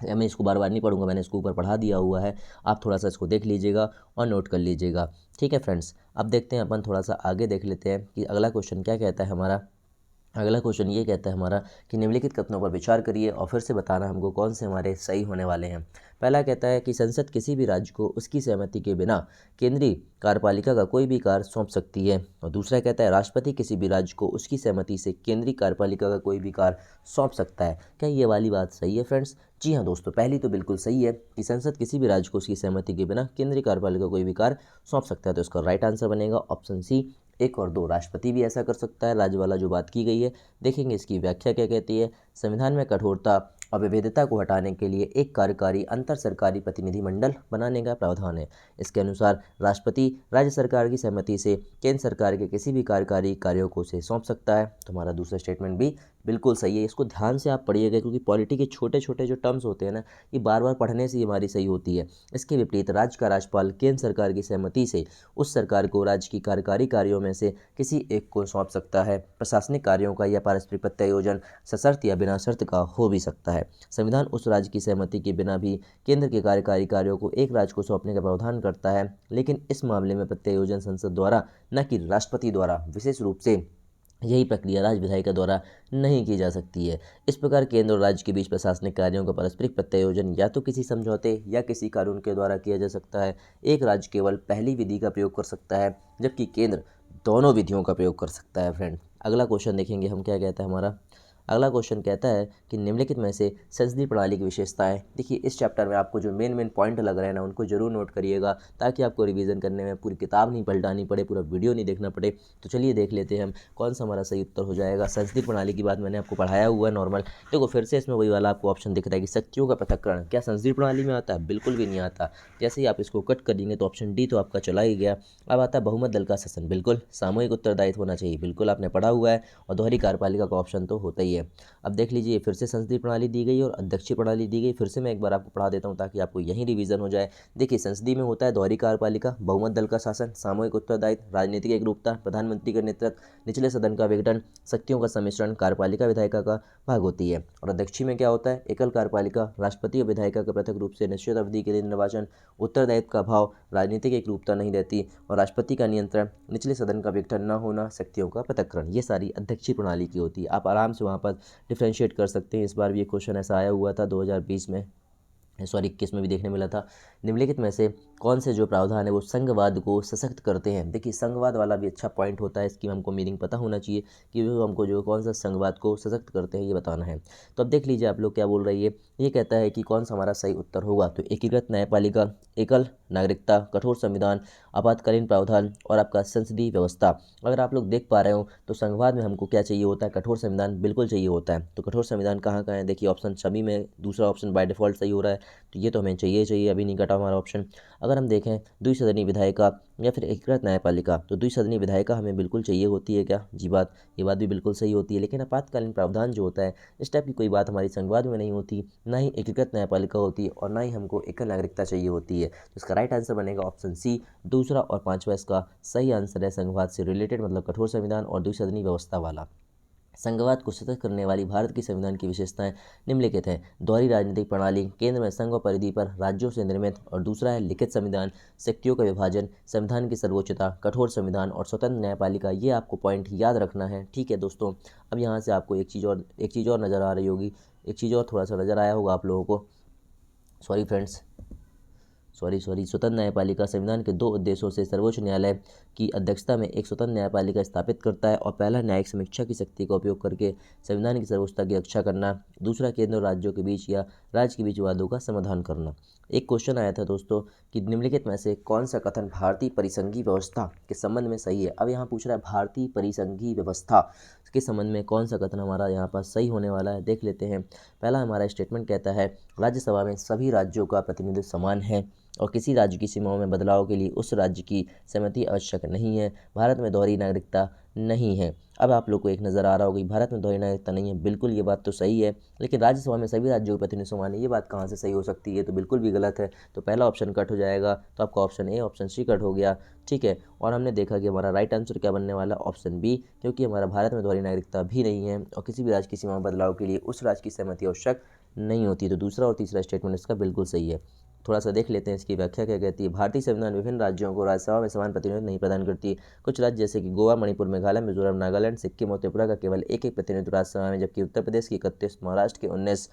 मैं इसको बार बार नहीं पढ़ूंगा, मैंने इसको ऊपर पढ़ा दिया हुआ है, आप थोड़ा सा इसको देख लीजिएगा और नोट कर लीजिएगा। ठीक है फ्रेंड्स, अब देखते हैं अपन थोड़ा सा आगे देख लेते हैं कि अगला क्वेश्चन क्या कहता है हमारा। अगला क्वेश्चन ये कहता है हमारा कि निम्नलिखित कथनों पर विचार करिए और फिर से बताना हमको कौन से हमारे सही होने वाले हैं। पहला कहता है कि संसद किसी भी राज्य को उसकी सहमति के बिना केंद्रीय कार्यपालिका का कोई भी कार्य सौंप सकती है। और दूसरा कहता है राष्ट्रपति किसी भी राज्य को उसकी सहमति से केंद्रीय कार्यपालिका का कोई भी कार्य सौंप सकता है। क्या ये वाली बात सही है फ्रेंड्स? जी हाँ दोस्तों, पहली तो बिल्कुल सही है कि संसद किसी भी राज्य को उसकी सहमति के बिना केंद्रीय कार्यपालिका को कोई भी कार्य सौंप सकता है। तो इसका राइट आंसर बनेगा ऑप्शन सी। 1 और 2, राष्ट्रपति भी ऐसा कर सकता है। राज्य वाला जो बात की गई है, देखेंगे इसकी व्याख्या क्या कहती है। संविधान में कठोरता और विविधता को हटाने के लिए एक कार्यकारी अंतर सरकारी प्रतिनिधिमंडल बनाने का प्रावधान है। इसके अनुसार राष्ट्रपति राज्य सरकार की सहमति से केंद्र सरकार के किसी भी कार्यकारी कार्यों को से सौंप सकता है। तो हमारा दूसरा स्टेटमेंट भी बिल्कुल सही है। इसको ध्यान से आप पढ़िएगा क्योंकि पॉलिटी के छोटे छोटे जो टर्म्स होते हैं ना, ये बार बार पढ़ने से हमारी सही होती है। इसके विपरीत राज्य का राज्यपाल केंद्र सरकार की सहमति से उस सरकार को राज्य की कार्यकारी कार्यों में से किसी एक को सौंप सकता है। प्रशासनिक कार्यों का या पारस्परिक प्रत्यायोजन सशर्त या बिना शर्त का हो भी सकता है। संविधान उस राज्य की सहमति के बिना भी केंद्र के कार्यकारी कार्यों को एक राज्य को सौंपने का प्रावधान करता है, लेकिन इस मामले में प्रत्यायोजन संसद द्वारा न कि राष्ट्रपति द्वारा। विशेष रूप से यही प्रक्रिया राज्य विधायिका द्वारा नहीं की जा सकती है। इस प्रकार केंद्र और राज्य के बीच प्रशासनिक कार्यों का पारस्परिक प्रत्यायोजन या तो किसी समझौते या किसी कानून के द्वारा किया जा सकता है। एक राज्य केवल पहली विधि का प्रयोग कर सकता है जबकि केंद्र दोनों विधियों का प्रयोग कर सकता है। फ्रेंड, अगला क्वेश्चन देखेंगे हम क्या कहता है हमारा। अगला क्वेश्चन कहता है कि निम्नलिखित में से संसदीय प्रणाली की विशेषताएं। देखिए इस चैप्टर में आपको जो मेन पॉइंट लग रहे हैं ना, उनको जरूर नोट करिएगा ताकि आपको रिवीजन करने में पूरी किताब नहीं पलटानी पड़े, पूरा वीडियो नहीं देखना पड़े। तो चलिए देख लेते हैं हम कौन सा हमारा सही उत्तर हो जाएगा। संसदीय प्रणाली की बात मैंने आपको पढ़ाया हुआ है नॉर्मल। देखो फिर से इसमें वही वाला आपको ऑप्शन दिख रहा है कि शक्तियों का पृथक्करण क्या संसदीय प्रणाली में आता है? बिल्कुल भी नहीं आता। जैसे ही आप इसको कट करेंगे तो ऑप्शन डी तो आपका चला ही गया। अब आता है बहुमत दल का शासन, बिल्कुल। सामूहिक उत्तरदायित्व होना चाहिए, बिल्कुल आपने पढ़ा हुआ है। और दोहरी कार्यपालिका का ऑप्शन तो होता ही है। अब देख लीजिए फिर से संसदीय प्रणाली दी गई और अध्यक्षीय प्रणाली दी गई। फिर से मैं एक बार आपको पढ़ा देता हूं ताकि आपको यहीं रिवीजन हो जाए। देखिए संसदीय में होता है दोहरी कार्यपालिका, बहुमत दल का शासन, सामूहिक उत्तरदायित्व, राजनीतिक एकरूपता, प्रधानमंत्री का नेतृत्व, निचले सदन का विघटन, शक्तियों का सम्मिश्रण, कार्यपालिका विधायिका का भाग होती है। और अध्यक्षीय में क्या होता है? एकल कार्यपालिका, राष्ट्रपति और विधायिका का पृथक रूप से निश्चित अवधि के लिए निर्वाचन, उत्तरदायित्व का अभाव, राजनीतिक एकरूपता नहीं रहती और राष्ट्रपति का नियंत्रण, निचले सदन का विघटन न होना, शक्तियों का पृथक्करण। ये सारी अध्यक्षीय प्रणाली की होती है। आप आराम से वहाँ पर डिफ्रेंशिएट कर सकते हैं। इस बार भी ये क्वेश्चन ऐसा आया हुआ था 2020 में, सॉरी 21 में भी देखने मिला था। निम्नलिखित में से कौन से जो प्रावधान है वो संघवाद को सशक्त करते हैं? देखिए संघवाद वाला भी अच्छा पॉइंट होता है, इसकी हमको मीनिंग पता होना चाहिए कि वो हमको जो कौन सा संघवाद को सशक्त करते हैं ये बताना है। तो अब देख लीजिए आप लोग क्या बोल रही है। ये कहता है कि कौन सा हमारा सही उत्तर होगा। तो एकीकृत न्यायपालिका, एकल नागरिकता, कठोर संविधान, आपातकालीन प्रावधान और आपका संसदीय व्यवस्था। अगर आप लोग देख पा रहे हो तो संघवाद में हमको क्या चाहिए होता है? कठोर संविधान बिल्कुल चाहिए होता है। तो कठोर संविधान कहाँ कहाँ है? देखिए ऑप्शन सभी में दूसरा ऑप्शन बाय डिफॉल्ट सही हो रहा है, तो ये तो हमें चाहिए, अभी नहीं कटा हमारा ऑप्शन। अगर हम देखें द्विसदनीय विधायिका या फिर एकीकृत न्यायपालिका, तो द्विसदनीय विधायिका हमें बिल्कुल चाहिए होती है क्या? जी बात, ये बात भी बिल्कुल सही होती है। लेकिन आपातकालीन प्रावधान जो होता है, इस टाइप की कोई बात हमारी संघवाद में नहीं होती, ना ही एकीकृत न्यायपालिका होती है और ना ही हमको एकल नागरिकता चाहिए होती है। तो इसका राइट आंसर बनेगा ऑप्शन सी। दूसरा और पांचवा इसका सही आंसर है संघवाद से रिलेटेड, मतलब कठोर संविधान और द्विसदनीय व्यवस्था वाला। संघवाद को सशक्त करने वाली भारत की संविधान की विशेषताएं निम्नलिखित हैं। दोहरी राजनीतिक प्रणाली, केंद्र में संघ व परिधि पर राज्यों से निर्मित, और दूसरा है लिखित संविधान, शक्तियों का विभाजन, संविधान की सर्वोच्चता, कठोर संविधान और स्वतंत्र न्यायपालिका। ये आपको पॉइंट याद रखना है, ठीक है दोस्तों। अब यहाँ से आपको एक चीज़ और नज़र आ रही होगी, एक चीज़ और थोड़ा सा नज़र आया होगा आप लोगों को। सॉरी फ्रेंड्स, स्वतंत्र न्यायपालिका संविधान के दो उद्देश्यों से सर्वोच्च न्यायालय की अध्यक्षता में एक स्वतंत्र न्यायपालिका स्थापित करता है और पहला न्यायिक समीक्षा की शक्ति का उपयोग करके संविधान की सर्वोच्चता की रक्षा करना, दूसरा केंद्र और राज्यों के बीच या राज्य के बीच विवादों का समाधान करना। एक क्वेश्चन आया था दोस्तों कि निम्नलिखित में से कौन सा कथन भारतीय परिसंघीय व्यवस्था के संबंध में सही है। अब यहाँ पूछ रहा है भारतीय परिसंघीय व्यवस्था के संबंध में कौन सा कथन हमारा यहाँ पर सही होने वाला है, देख लेते हैं। पहला हमारा स्टेटमेंट कहता है राज्यसभा में सभी राज्यों का प्रतिनिधित्व समान है और किसी राज्य की सीमाओं में बदलाव के लिए उस राज्य की सहमति आवश्यक नहीं है। भारत में दोहरी नागरिकता नहीं है। अब आप लोग को एक नज़र आ रहा होगा कि भारत में दोहरी नागरिकता नहीं है, बिल्कुल ये बात तो सही है, लेकिन राज्यसभा में सभी राज्यों के प्रतिनिधित्व समान है, ये बात कहाँ से सही हो सकती है, तो बिल्कुल भी गलत है। तो पहला ऑप्शन कट हो जाएगा, तो आपका option A option C cut हो गया, ठीक है। और हमने देखा कि हमारा राइट आंसर क्या बनने वाला, ऑप्शन बी, क्योंकि हमारा भारत में दोहरी नागरिकता भी नहीं है और किसी भी राज्य की सीमा में बदलाव के लिए उस राज्य की सहमति आवश्यक नहीं होती। तो दूसरा और तीसरा स्टेटमेंट इसका बिल्कुल सही है। थोड़ा सा देख लेते हैं इसकी व्याख्या क्या कहती है। भारतीय संविधान विभिन्न राज्यों को राज्यसभा में समान प्रतिनिधित्व नहीं प्रदान करती। कुछ राज्य जैसे कि गोवा, मणिपुर, मेघालय, मिजोरम, नागालैंड, सिक्किम और त्रिपुरा का केवल एक प्रतिनिधित्व राज्यसभा में, जबकि उत्तर प्रदेश की 31, महाराष्ट्र के 19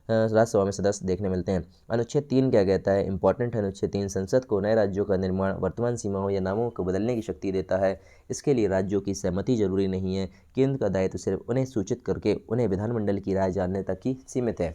राज्यसभा में सदस्य देखने मिलते हैं। अनुच्छेद 3 क्या कहता है, इंपॉर्टेंट है अनुच्छेद 3, संसद को नए राज्यों का निर्माण, वर्तमान सीमाओं या नामों को बदलने की शक्ति देता है। इसके लिए राज्यों की सहमति जरूरी नहीं है। केंद्र का दायित्व सिर्फ उन्हें सूचित करके उन्हें विधानमंडल की राय जानने तक ही सीमित है।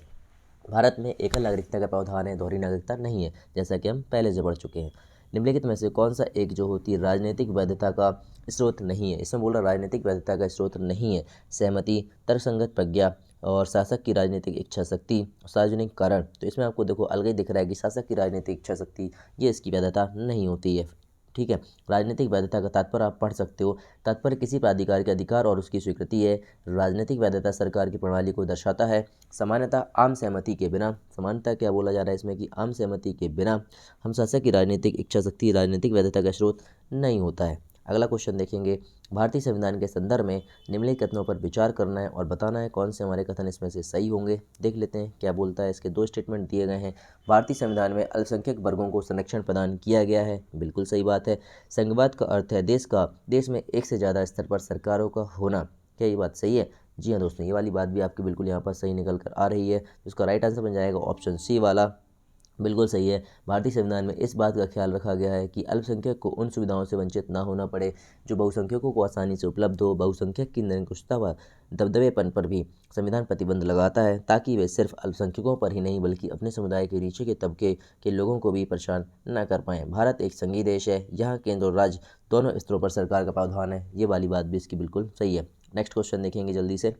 भारत में एकल नागरिकता का प्रावधान है, दोहरी नागरिकता नहीं है, जैसा कि हम पहले से पढ़ चुके हैं। निम्नलिखित में से कौन सा एक जो होती है राजनीतिक वैधता का स्रोत नहीं है। इसमें बोल रहा राजनीतिक वैधता का स्रोत नहीं है। सहमति, तर्कसंगत प्रज्ञा और शासक की राजनीतिक इच्छा शक्ति, सार्वजनिक कारण। तो इसमें आपको देखो अलग ही दिख रहा है कि शासक की राजनीतिक इच्छा शक्ति ये इसकी वैधता नहीं होती है, ठीक है। राजनीतिक वैधता का तात्पर्य आप पढ़ सकते हो, तात्पर्य किसी प्राधिकार के अधिकार और उसकी स्वीकृति है। राजनीतिक वैधता सरकार की प्रणाली को दर्शाता है। समानता, आम सहमति के बिना, समानता क्या बोला जा रहा है इसमें कि आम सहमति के बिना हम शासक की राजनीतिक इच्छा शक्ति राजनीतिक वैधता का स्रोत नहीं होता है। अगला क्वेश्चन देखेंगे, भारतीय संविधान के संदर्भ में निम्नलिखित कथनों पर विचार करना है और बताना है कौन से हमारे कथन इसमें से सही होंगे। देख लेते हैं क्या बोलता है। इसके दो स्टेटमेंट दिए गए हैं। भारतीय संविधान में अल्पसंख्यक वर्गों को संरक्षण प्रदान किया गया है, बिल्कुल सही बात है। संघवाद का अर्थ है देश में एक से ज़्यादा स्तर पर सरकारों का होना, क्या ये बात सही है? जी हाँ दोस्तों, ये वाली बात भी आपकी बिल्कुल यहाँ पर सही निकल कर आ रही है। इसका राइट आंसर बन जाएगा ऑप्शन सी वाला, बिल्कुल सही है। भारतीय संविधान में इस बात का ख्याल रखा गया है कि अल्पसंख्यक को उन सुविधाओं से वंचित ना होना पड़े जो बहुसंख्यकों को आसानी से उपलब्ध हो। बहुसंख्यक की निरंकुशता व दबदबेपन पर भी संविधान प्रतिबंध लगाता है ताकि वे सिर्फ अल्पसंख्यकों पर ही नहीं बल्कि अपने समुदाय के नीचे के तबके के लोगों को भी परेशान न कर पाएँ। भारत एक संघीय देश है, यहाँ केंद्र और राज्य दोनों स्तरों पर सरकार का प्रावधान है। ये वाली बात भी इसकी बिल्कुल सही है। नेक्स्ट क्वेश्चन देखेंगे जल्दी से।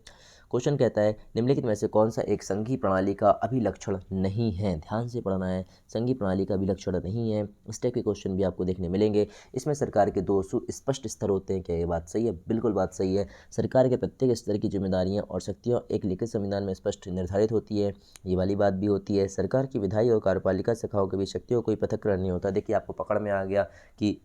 क्वेश्चन कहता है निम्नलिखित में से कौन सा एक संघीय प्रणाली का अभिलक्षण नहीं है। ध्यान से पढ़ना है, संघीय प्रणाली का अभिलक्षण नहीं है। इस टाइप के क्वेश्चन भी आपको देखने मिलेंगे। इसमें सरकार के दो सुस्पष्ट स्तर होते हैं, क्या ये बात सही है? बिल्कुल बात सही है। सरकार के प्रत्येक स्तर की जिम्मेदारियां और शक्तियां एक लिखित संविधान में स्पष्ट निर्धारित होती है, ये वाली बात भी होती है। सरकार की विधायी और कार्यपालिका शाखाओं के बीच शक्तियों कोई पृथक्करण नहीं होता। देखिए आपको पकड़ में आ गया कि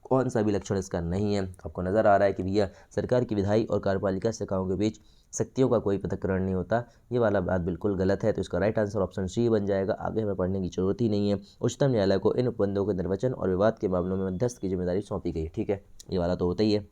कौन सा अभिलक्षण इसका नहीं है। आपको नज़र आ रहा है कि भैया सरकार की विधायी और कार्यपालिका शाखाओं के बीच शक्तियों का कोई पृथक्करण नहीं होता, ये वाला बात बिल्कुल गलत है। तो इसका राइट आंसर ऑप्शन सी बन जाएगा। आगे हमें पढ़ने की जरूरत ही नहीं है। उच्चतम न्यायालय को इन उपबंधों के निर्वचन और विवाद के मामलों में मध्यस्थ की जिम्मेदारी सौंपी गई, ठीक है, ये वाला तो होता ही है।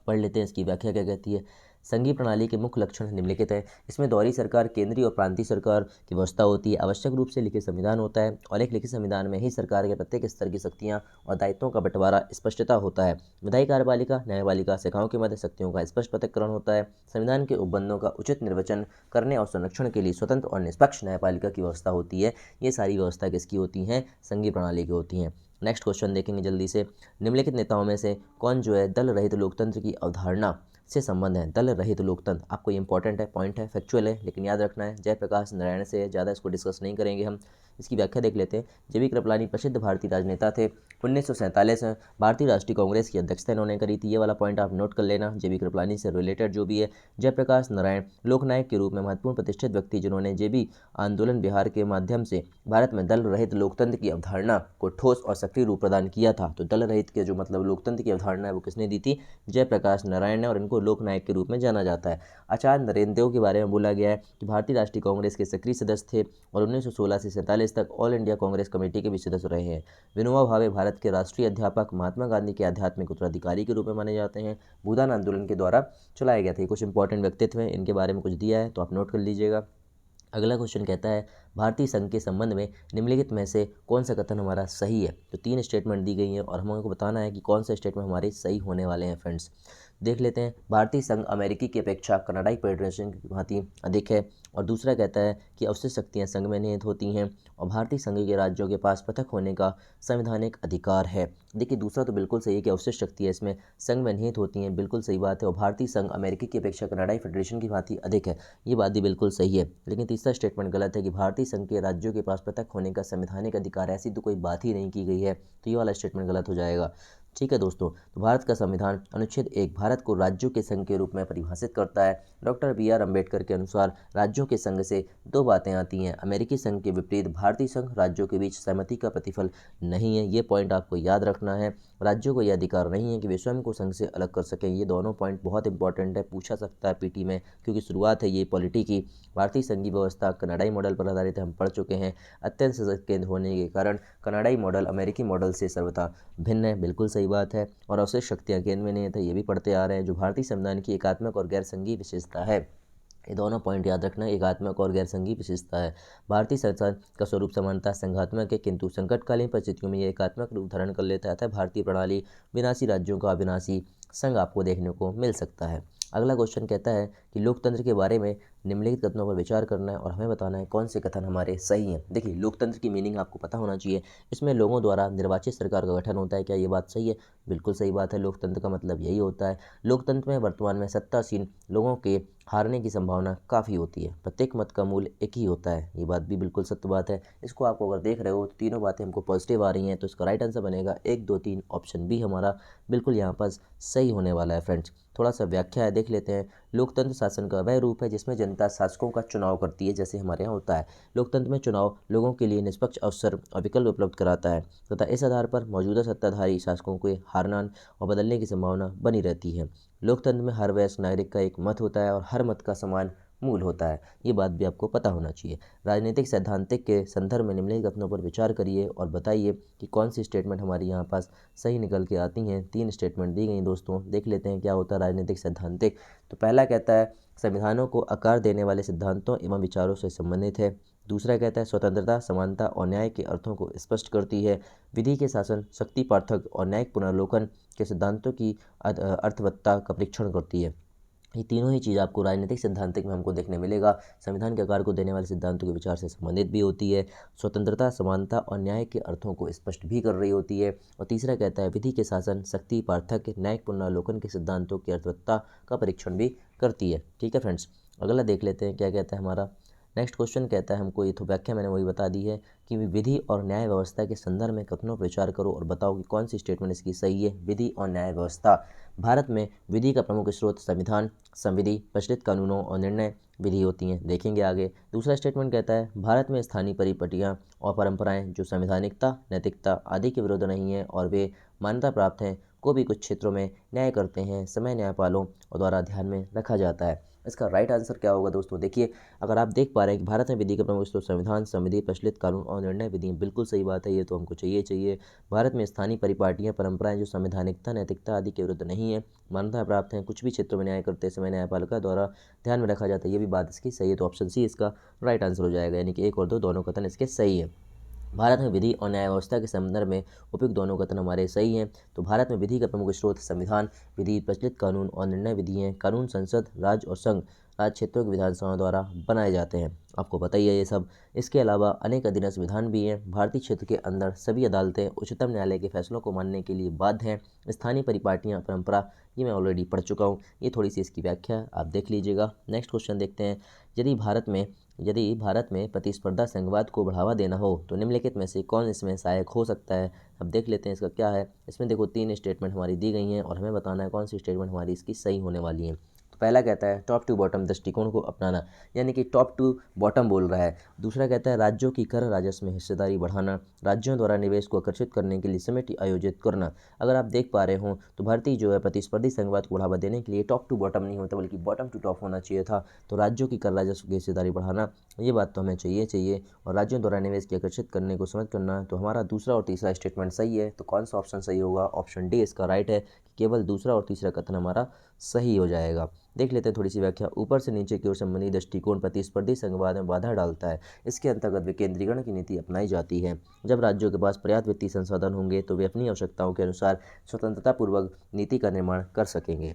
पढ़ लेते हैं इसकी व्याख्या क्या कहती है। संघीय प्रणाली के मुख्य लक्षण निम्नलिखित है। इसमें दोहरी सरकार, केंद्रीय और प्रांतीय सरकार की व्यवस्था होती है। आवश्यक रूप से लिखित संविधान होता है और एक लिखित संविधान में ही सरकार के प्रत्येक स्तर की शक्तियां और दायित्वों का बंटवारा स्पष्टता होता है। विधायी, कार्यपालिका, न्यायपालिका शाखाओं के मध्य शक्तियों का स्पष्ट पृथक्करण होता है। संविधान के उपबंधों का उचित निर्वचन करने और संरक्षण के लिए स्वतंत्र और निष्पक्ष न्यायपालिका की व्यवस्था होती है। ये सारी व्यवस्था किसकी होती हैं? संघीय प्रणाली की होती हैं। नेक्स्ट क्वेश्चन देखेंगे जल्दी से। निम्नलिखित नेताओं में से कौन जो है दल रहित लोकतंत्र की अवधारणा से संबंध है? दल रहित लोकतंत्र आपको इंपॉर्टेंट है, पॉइंट है, फैक्चुअल है, लेकिन याद रखना है। जयप्रकाश नारायण से ज़्यादा इसको डिस्कस नहीं करेंगे हम। इसकी व्याख्या देख लेते हैं। जेबी कृपलानी प्रसिद्ध भारतीय राजनेता थे। 1947 में भारतीय राष्ट्रीय कांग्रेस की अध्यक्षता इन्होंने करी थी। ये वाला पॉइंट आप नोट कर लेना, जेबी कृपलानी से रिलेटेड जो भी है। जयप्रकाश नारायण लोकनायक के रूप में महत्वपूर्ण प्रतिष्ठित व्यक्ति जिन्होंने जेबी आंदोलन बिहार के माध्यम से भारत में दल रहित लोकतंत्र की अवधारणा को ठोस और सक्रिय रूप प्रदान किया था। तो दल रहित के जो मतलब लोकतंत्र की अवधारणा है वो किसने दी थी? जयप्रकाश नारायण ने, और इनको लोकनायक के रूप में जाना जाता है। आचार्य नरेंद्र देव के बारे में बोला गया है कि भारतीय राष्ट्रीय कांग्रेस के सक्रिय सदस्य थे और 1916 से 47 तक ऑल इंडिया कांग्रेस कमेटी के भी सदस्य रहे हैं। विनोबा भावे भारत के राष्ट्रीय अध्यापक, महात्मा गांधी के आध्यात्मिक उत्तराधिकारी के रूप में माने जाते हैं। भूदान आंदोलन के द्वारा चलाया गया था। कुछ इंपॉर्टेंट व्यक्तित्व हैं, इनके बारे में कुछ दिया है तो आप नोट कर लीजिएगा। अगला क्वेश्चन कहता है भारतीय संघ के संबंध में निम्नलिखित में से कौन सा कथन हमारा सही है। तो 3 स्टेटमेंट दी गई हैं और हमको बताना है कि कौन सा स्टेटमेंट हमारे सही होने वाले हैं फ्रेंड्स। देख लेते हैं। भारतीय संघ अमेरिकी की अपेक्षा कनाडाई फेडरेशन की भांति अधिक है। और दूसरा कहता है कि अवशिष्ट शक्तियाँ संघ में निहित होती हैं और भारतीय संघ के राज्यों के पास पृथक होने का संवैधानिक अधिकार है। देखिए दूसरा तो बिल्कुल सही है कि अवशिष्ट शक्तियाँ इसमें संघ में निहित होती हैं, बिल्कुल सही बात है। और भारतीय संघ अमेरिकी की अपेक्षा कनाडाई फेडरेशन की भांति अधिक है, ये बात भी बिल्कुल सही है। लेकिन तीसरा स्टेटमेंट गलत है कि भारतीय संघ के राज्यों के पास पृथक होने का संवैधानिक अधिकार है, ऐसी तो कोई बात ही नहीं की गई है, तो ये वाला स्टेटमेंट गलत हो जाएगा। ठीक है दोस्तों, तो भारत का संविधान अनुच्छेद 1 भारत को राज्यों के संघ के रूप में परिभाषित करता है। डॉक्टर BR अम्बेडकर के अनुसार राज्यों के संघ से दो बातें आती हैं। अमेरिकी संघ के विपरीत भारतीय संघ राज्यों के बीच सहमति का प्रतिफल नहीं है, ये पॉइंट आपको याद रखना है। राज्यों को यह अधिकार नहीं है कि वे स्वयं को संघ से अलग कर सकें। ये दोनों पॉइंट बहुत इंपॉर्टेंट है, पूछा सकता है पीटी में, क्योंकि शुरुआत है ये पॉलिटी की। भारतीय संघीय व्यवस्था कनाडाई मॉडल पर आधारित है, हम पढ़ चुके हैं। अत्यंत सशक्त केंद्र होने के कारण कनाडाई मॉडल अमेरिकी मॉडल से सर्वथा भिन्न है, बिल्कुल सही बात है। और अवशिष्ट शक्तियाँ केंद्र में नहीं थे, ये भी पढ़ते आ रहे हैं, जो भारतीय संविधान की एकात्मक और गैर संघीय विशेषता है। ये दोनों पॉइंट याद रखना, एकात्मक और गैर संघीय विशेषता है। भारतीय संविधान का स्वरूप समानता संघात्मक है, किंतु संकटकालीन परिस्थितियों में यह एकात्मक रूप धारण कर लेता है। अतः भारतीय प्रणाली विनाशी राज्यों का अविनाशी संघ आपको देखने को मिल सकता है। अगला क्वेश्चन कहता है कि लोकतंत्र के बारे में निम्नलिखित कथनों पर विचार करना है और हमें बताना है कौन से कथन हमारे सही हैं। देखिए लोकतंत्र की मीनिंग आपको पता होना चाहिए। इसमें लोगों द्वारा निर्वाचित सरकार का गठन होता है। क्या ये बात सही है? बिल्कुल सही बात है। लोकतंत्र का मतलब यही होता है। लोकतंत्र में वर्तमान में सत्तासीन लोगों के हारने की संभावना काफ़ी होती है। प्रत्येक मत का मूल्य एक ही होता है, ये बात भी बिल्कुल सत्य बात है। इसको आपको अगर देख रहे हो तो तीनों बातें हमको पॉजिटिव आ रही हैं, तो इसका राइट आंसर बनेगा 1, 2, 3 ऑप्शन बी हमारा बिल्कुल यहाँ पर सही होने वाला है फ्रेंड्स। थोड़ा सा व्याख्या है, देख लेते हैं। लोकतंत्र शासन का वह रूप है जिसमें जनता शासकों का चुनाव करती है, जैसे हमारे यहाँ होता है। लोकतंत्र में चुनाव लोगों के लिए निष्पक्ष अवसर और विकल्प उपलब्ध कराता है तथा इस आधार पर मौजूदा सत्ताधारी शासकों के हारना और बदलने की संभावना बनी रहती है। लोकतंत्र में हर वयस्क नागरिक का एक मत होता है और हर मत का समान मूल होता है, ये बात भी आपको पता होना चाहिए। राजनीतिक सैद्धांतिक के संदर्भ में निम्नलिखित कथनों पर विचार करिए और बताइए कि कौन सी स्टेटमेंट हमारी यहाँ पास सही निकल के आती हैं। 3 स्टेटमेंट दी गई दोस्तों, देख लेते हैं क्या होता है राजनीतिक सैद्धांतिक। तो पहला कहता है संविधानों को आकार देने वाले सिद्धांतों एवं विचारों से संबंधित है। दूसरा कहता है स्वतंत्रता, समानता और न्याय के अर्थों को स्पष्ट करती है। विधि के शासन, शक्ति पार्थक और न्यायिक पुनर्लोकन के सिद्धांतों की अर्थवत्ता का परीक्षण करती है। ये तीनों ही चीज़ आपको राजनीतिक सिद्धांतिक में हमको देखने मिलेगा। संविधान के आकार को देने वाले सिद्धांतों के विचार से संबंधित भी होती है। स्वतंत्रता, समानता और न्याय के अर्थों को स्पष्ट भी कर रही होती है। और तीसरा कहता है विधि के शासन, शक्ति पार्थक्य, न्यायिक पुनरावलोकन के सिद्धांतों की अर्थवत्ता का परीक्षण भी करती है। ठीक है फ्रेंड्स, अगला देख लेते हैं क्या कहता है हमारा। नेक्स्ट क्वेश्चन कहता है हमको, ये तो व्याख्या मैंने वही बता दी है कि विधि और न्याय व्यवस्था के संदर्भ में कथनों पर विचार करो और बताओ कि कौन सी स्टेटमेंट इसकी सही है। विधि और न्याय व्यवस्था। भारत में विधि का प्रमुख स्रोत संविधान, संविधि, प्रचलित कानूनों और निर्णय विधि होती हैं, देखेंगे आगे। दूसरा स्टेटमेंट कहता है भारत में स्थानीय परिपाटियाँ और परंपराएं जो संवैधानिकता, नैतिकता आदि के विरुद्ध नहीं हैं और वे मान्यता प्राप्त हैं को भी कुछ क्षेत्रों में न्याय करते हैं, समय न्यायपालों और द्वारा ध्यान में रखा जाता है। इसका राइट आंसर क्या होगा दोस्तों? देखिए अगर आप देख पा रहे हैं कि भारत में विधि का प्रमुख स्रोत संविधान, संविधि, प्रचलित कानून और निर्णय विधि, बिल्कुल सही बात है, ये तो हमको चाहिए। भारत में स्थानीय परिपाटियाँ, परंपराएं जो संवैधानिकता, नैतिकता आदि के विरुद्ध नहीं है, मान्यता प्राप्त हैं, कुछ भी क्षेत्रों में न्याय करते समय न्यायपालिका द्वारा ध्यान में रखा जाता है, ये भी बात इसकी सही है। तो ऑप्शन सी इसका राइट आंसर हो जाएगा, यानी कि 1 और 2 दोनों कथन इसके सही है। भारत में विधि और न्याय व्यवस्था के संदर्भ में उपयुक्त दोनों कथन हमारे सही हैं। तो भारत में विधि का प्रमुख स्रोत संविधान, विधि, प्रचलित कानून और निर्णय विधि हैं। कानून संसद, राज्य और संघ राज्य क्षेत्रों की विधानसभाओं द्वारा बनाए जाते हैं, आपको पता ही है ये सब। इसके अलावा अनेक अधीनस्थ विधान भी हैं। भारतीय क्षेत्र के अंदर सभी अदालतें उच्चतम न्यायालय के फैसलों को मानने के लिए बाध्य हैं। स्थानीय परिपाटियाँ, परंपरा, ये मैं ऑलरेडी पढ़ चुका हूँ, ये थोड़ी सी इसकी व्याख्या आप देख लीजिएगा। नेक्स्ट क्वेश्चन देखते हैं। यदि भारत में प्रतिस्पर्धा संघवाद को बढ़ावा देना हो तो निम्नलिखित में से कौन इसमें सहायक हो सकता है? अब देख लेते हैं इसका क्या है। इसमें देखो 3 स्टेटमेंट हमारी दी गई हैं और हमें बताना है कौन सी स्टेटमेंट हमारी इसकी सही होने वाली है। तो पहला कहता है टॉप टू बॉटम दृष्टिकोण को अपनाना, यानी कि टॉप टू बॉटम बोल रहा है। दूसरा कहता है राज्यों की कर राजस्व में हिस्सेदारी बढ़ाना, राज्यों द्वारा निवेश को आकर्षित करने के लिए समिति आयोजित करना। अगर आप देख पा रहे हो तो भारतीय जो है प्रतिस्पर्धी संघवाद को बढ़ावा देने के लिए टॉप टू बॉटम नहीं होता बल्कि बॉटम टू टॉप होना चाहिए था। तो राज्यों की कर राजस्व की हिस्सेदारी बढ़ाना, ये बात तो हमें चाहिए। और राज्यों द्वारा निवेश की आकर्षित करने को समझ करना, तो हमारा दूसरा और तीसरा स्टेटमेंट सही है। तो कौन सा ऑप्शन सही होगा? ऑप्शन डी इसका राइट है कि केवल दूसरा और तीसरा कथन हमारा सही हो जाएगा। देख लेते हैं थोड़ी सी व्याख्या। ऊपर से नीचे की ओर संबंधी दृष्टिकोण प्रतिस्पर्धी संघवाद में बाधा डालता है। इसके अंतर्गत विकेंद्रीकरण की नीति अपनाई जाती है। जब राज्यों के पास पर्याप्त वित्तीय संसाधन होंगे तो वे अपनी आवश्यकताओं के अनुसार स्वतंत्रतापूर्वक नीति का निर्माण कर सकेंगे।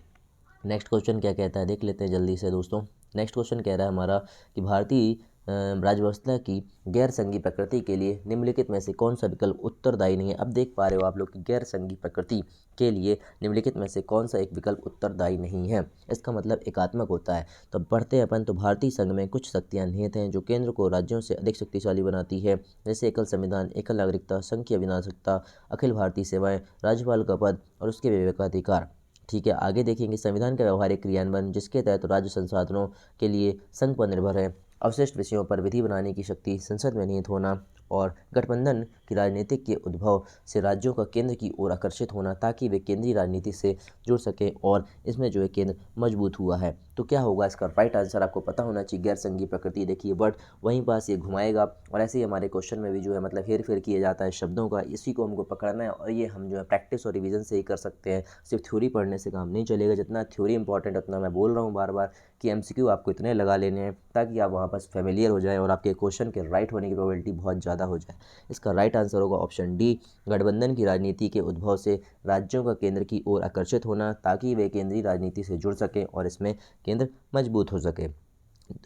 नेक्स्ट क्वेश्चन क्या कहता है देख लेते हैं जल्दी से दोस्तों। नेक्स्ट क्वेश्चन कह रहा है हमारा कि भारतीय राज्य व्यवस्था की गैर संघीय प्रकृति के लिए निम्नलिखित में से कौन सा विकल्प उत्तरदायी नहीं है। अब देख पा रहे हो आप लोग कि गैर संघीय प्रकृति के लिए निम्नलिखित में से कौन सा एक विकल्प उत्तरदायी नहीं है। इसका मतलब एकात्मक होता है। तो पढ़ते हैं अपन। तो भारतीय संघ में कुछ शक्तियां निहित हैं जो केंद्र को राज्यों से अधिक शक्तिशाली बनाती है, जैसे एकल संविधान, एकल नागरिकता, संघ की अविनाशकता, अखिल भारतीय सेवाएं, राज्यपाल का पद और उसके विवेकाधिकार। ठीक है, आगे देखेंगे संविधान का व्यवहारिक क्रियान्वयन जिसके तहत राज्य संसाधनों के लिए संघ पर निर्भर है, अवशिष्ट विषयों पर विधि बनाने की शक्ति संसद में निहित होना और गठबंधन की राजनीति के उद्भव से राज्यों का केंद्र की ओर आकर्षित होना ताकि वे केंद्रीय राजनीति से जुड़ सकें और इसमें जो है केंद्र मजबूत हुआ है। तो क्या होगा इसका राइट आंसर आपको पता होना चाहिए। गैर संघीय प्रकृति देखिए वर्ड वहीं पास ये घुमाएगा और ऐसे ही हमारे क्वेश्चन में भी जो है मतलब हेर फेर किया जाता है शब्दों का, इसी को हमको पकड़ना है और ये हम जो है प्रैक्टिस और रिवीजन से ही कर सकते हैं। सिर्फ थ्योरी पढ़ने से काम नहीं चलेगा। जितना थ्योरी इंपॉर्टेंट उतना मैं बोल रहा हूँ बार बार कि एमसीक्यू आपको इतने लगा लेने हैं ताकि आप वहाँ पर फेमिलियर हो जाएं और आपके क्वेश्चन के राइट होने की प्रोबेबिलिटी बहुत ज़्यादा हो जाए। इसका राइट आंसर होगा ऑप्शन डी, गठबंधन की राजनीति के उद्भव से राज्यों का केंद्र की ओर आकर्षित होना ताकि वे केंद्रीय राजनीति से जुड़ सकें और इसमें केंद्र मजबूत हो सके।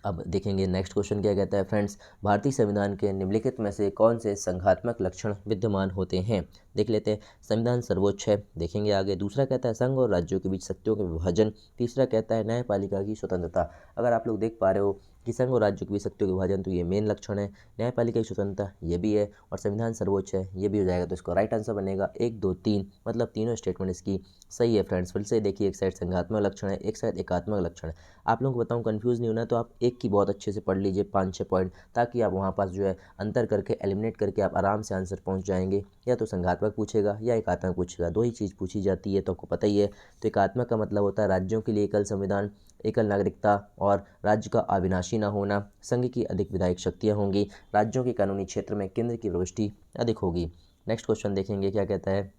अब देखेंगे नेक्स्ट क्वेश्चन क्या कहता है फ्रेंड्स। भारतीय संविधान के निम्नलिखित में से कौन से संघात्मक लक्षण विद्यमान होते हैं। देख लेते हैं। संविधान सर्वोच्च है, देखेंगे आगे। दूसरा कहता है संघ और राज्यों के बीच शक्तियों के विभाजन। तीसरा कहता है न्यायपालिका की स्वतंत्रता। अगर आप लोग देख पा रहे हो कि संघ और राज्यों के बीच शक्तियों के विभाजन, तो ये मेन लक्षण है। न्यायपालिका की स्वतंत्रता ये भी है और संविधान सर्वोच्च है ये भी हो जाएगा। तो इसका राइट आंसर बनेगा 1, 2, 3, मतलब तीनों स्टेटमेंट इसकी सही है फ्रेंड्स। फिर से देखिए, एक साइड संघात्मक लक्षण है, एक साइड एकात्मक लक्षण है। आप लोगों को बताऊं कंफ्यूज नहीं होना, तो आप एक की बहुत अच्छे से पढ़ लीजिए 5-6 पॉइंट, ताकि आप वहाँ पास जो है अंतर करके एलिमिनेट करके आप आराम से आंसर पहुँच जाएंगे। या तो संघात्मक पूछेगा या एकात्मक पूछेगा, दो ही चीज़ पूछी जाती है तो आपको पता ही है। तो एकात्मक का मतलब होता है राज्यों के लिए एकल संविधान, एकल नागरिकता और राज्य का अविनाशी न होना, संघ की अधिक विधायक शक्तियाँ होंगी, राज्यों के कानूनी क्षेत्र में केंद्र की प्रविष्टि अधिक होगी। नेक्स्ट क्वेश्चन देखेंगे क्या कहता है।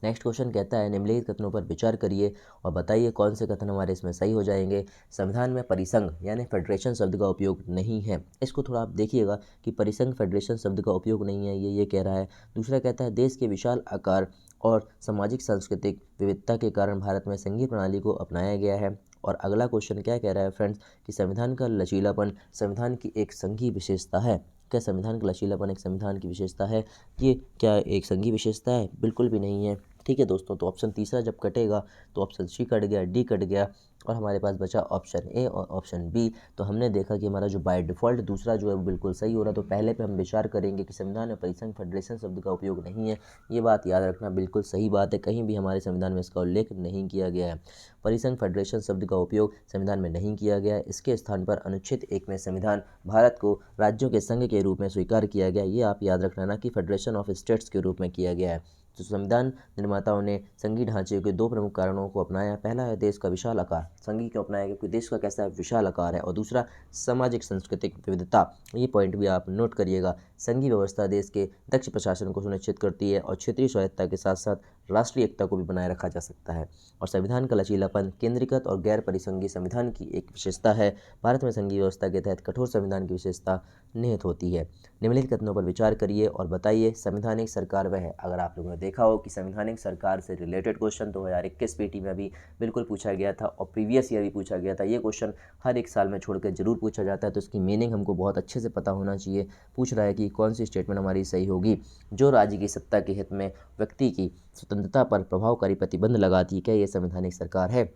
नेक्स्ट क्वेश्चन कहता है निम्नलिखित कथनों पर विचार करिए और बताइए कौन से कथन हमारे इसमें सही हो जाएंगे। संविधान में परिसंघ यानी फेडरेशन शब्द का उपयोग नहीं है। इसको थोड़ा आप देखिएगा कि परिसंघ फेडरेशन शब्द का उपयोग नहीं है, ये कह रहा है। दूसरा कहता है देश के विशाल आकार और सामाजिक सांस्कृतिक विविधता के कारण भारत में संघीय प्रणाली को अपनाया गया है। और अगला क्वेश्चन क्या कह रहा है फ्रेंड्स कि संविधान का लचीलापन संविधान की एक संघीय विशेषता है। क्या संविधान का लचीलापन एक संविधान की विशेषता है? ये क्या एक संघीय विशेषता है? बिल्कुल भी नहीं है। ठीक है दोस्तों, तो ऑप्शन तीसरा जब कटेगा तो ऑप्शन सी कट गया, डी कट गया और हमारे पास बचा ऑप्शन ए और ऑप्शन बी। तो हमने देखा कि हमारा जो बाय डिफ़ॉल्ट दूसरा जो है वो बिल्कुल सही हो रहा है। तो पहले पे हम विचार करेंगे कि संविधान में परिसंघ फेडरेशन शब्द का उपयोग नहीं है। ये बात याद रखना, बिल्कुल सही बात है, कहीं भी हमारे संविधान में इसका उल्लेख नहीं किया गया है। परिसंघ फेडरेशन शब्द का उपयोग संविधान में नहीं किया गया है। इसके स्थान पर अनुच्छेद 1 में संविधान भारत को राज्यों के संघ के रूप में स्वीकार किया गया। ये आप याद रखना, ना कि फेडरेशन ऑफ स्टेट्स के रूप में किया गया है। तो संविधान निर्माताओं ने संघीय ढांचे के दो प्रमुख कारणों को अपनाया। पहला है देश का विशाल आकार। संघीय क्यों अपनाया? क्योंकि देश का कैसा है, विशाल आकार है। और दूसरा सामाजिक सांस्कृतिक विविधता। ये पॉइंट भी आप नोट करिएगा। संघीय व्यवस्था देश के दक्ष प्रशासन को सुनिश्चित करती है और क्षेत्रीय स्वायत्तता के साथ साथ राष्ट्रीय एकता को भी बनाए रखा जा सकता है। और संविधान का लचीलापन केंद्रीकृत और गैर परिसंघीय संविधान की एक विशेषता है। भारत में संघीय व्यवस्था के तहत कठोर संविधान की विशेषता निहित होती है। निम्नलिखित कथनों पर विचार करिए और बताइए संवैधानिक सरकार वह है। अगर आप लोगों ने देखा हो कि संवैधानिक सरकार से रिलेटेड क्वेश्चन 2021 पीटी में भी बिल्कुल पूछा गया था और प्रीवियस ईयर भी पूछा गया था। ये क्वेश्चन हर एक साल में छोड़कर जरूर पूछा जाता है, तो इसकी मीनिंग हमको बहुत अच्छे से पता होना चाहिए। पूछ रहा है कि कौन सी स्टेटमेंट हमारी सही होगी। जो राज्य की सत्ता के हित में व्यक्ति की स्वतंत्रता पर प्रभावकारी प्रतिबंध लगाती है, क्या ये संवैधानिक सरकार है?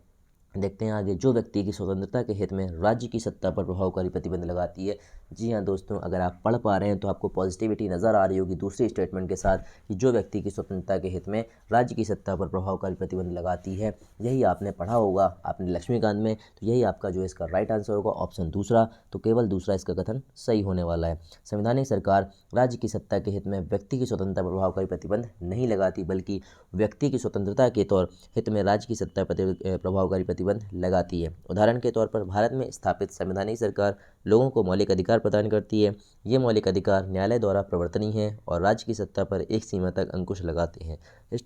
देखते हैं आगे। जो व्यक्ति की स्वतंत्रता के हित में राज्य की सत्ता पर प्रभावकारी प्रतिबंध लगाती है। जी हाँ दोस्तों, अगर आप पढ़ पा रहे हैं तो आपको पॉजिटिविटी नज़र आ रही होगी दूसरी स्टेटमेंट के साथ कि जो व्यक्ति की स्वतंत्रता के हित में राज्य की सत्ता पर प्रभावकारी प्रतिबंध लगाती है। यही आपने पढ़ा होगा आपने लक्ष्मीकांत में। तो यही आपका जो इसका राइट आंसर होगा ऑप्शन दूसरा। तो केवल दूसरा इसका कथन सही होने वाला है। संवैधानिक सरकार राज्य की सत्ता के हित में व्यक्ति की स्वतंत्रता पर प्रभावकारी प्रतिबंध नहीं लगाती, बल्कि व्यक्ति की स्वतंत्रता के तौर हित में राज्य की सत्ता पर प्रभावकारी प्रतिबंध लगाती है। उदाहरण के तौर पर भारत में स्थापित संवैधानिक सरकार लोगों को मौलिक अधिकार प्रदान करती है। ये मौलिक अधिकार न्यायालय द्वारा प्रवर्तनीय है और राज्य की सत्ता पर एक सीमा तक अंकुश लगाते हैं। इस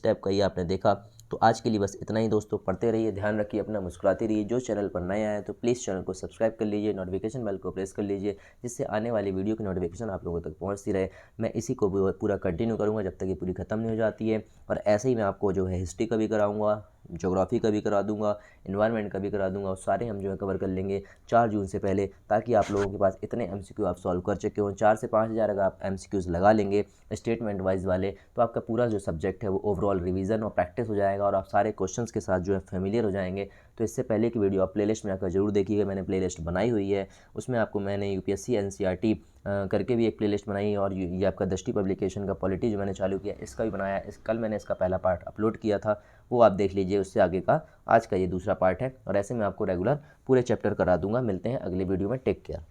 टाइप का ये आपने देखा तो आज के लिए बस इतना ही दोस्तों, पढ़ते रहिए, ध्यान रखिए अपना, मुस्कुराते रहिए। जो चैनल पर नए आए तो प्लीज़ चैनल को सब्सक्राइब कर लीजिए, नोटिफिकेशन बेल को प्रेस कर लीजिए, जिससे आने वाली वीडियो की नोटिफिकेशन आप लोगों तक पहुंचती रहे। मैं इसी को पूरा कंटिन्यू करूंगा जब तक ये पूरी ख़त्म नहीं हो जाती है। और ऐसे ही मैं आपको जो है हिस्ट्री का भी कराऊंगा, ज्योग्राफी का भी करा दूंगा, इन्वायरमेंट का भी करा दूंगा, और सारे हम जो है कवर कर लेंगे 4 जून से पहले, ताकि आप लोगों के पास इतने एमसीक्यू आप सॉल्व कर चुके हो। 4 से 5 हज़ार अगर आप एमसीक्यूज़ लगा लेंगे स्टेटमेंट वाइज वाले, तो आपका पूरा जो सब्जेक्ट है वो ओवरऑल रिवीजन और प्रैक्टिस हो जाएगा, और आप सारे क्वेश्चंस के साथ जो है फेमिलियर हो जाएंगे। तो इससे पहले की वीडियो आप प्लेलिस्ट में आकर जरूर देखिएगा, मैंने प्लेलिस्ट बनाई हुई है। उसमें आपको मैंने यूपीएससी एनसीईआरटी करके भी एक प्लेलिस्ट बनाई, और ये आपका दृष्टि पब्लिकेशन का पॉलिटी जो मैंने चालू किया इसका भी बनाया। कल मैंने इसका पहला पार्ट अपलोड किया था, वो आप देख लीजिए। उससे आगे का आज का ये दूसरा पार्ट है, और ऐसे मैं आपको रेगुलर पूरे चैप्टर करा दूंगा। मिलते हैं अगले वीडियो में, टेक केयर।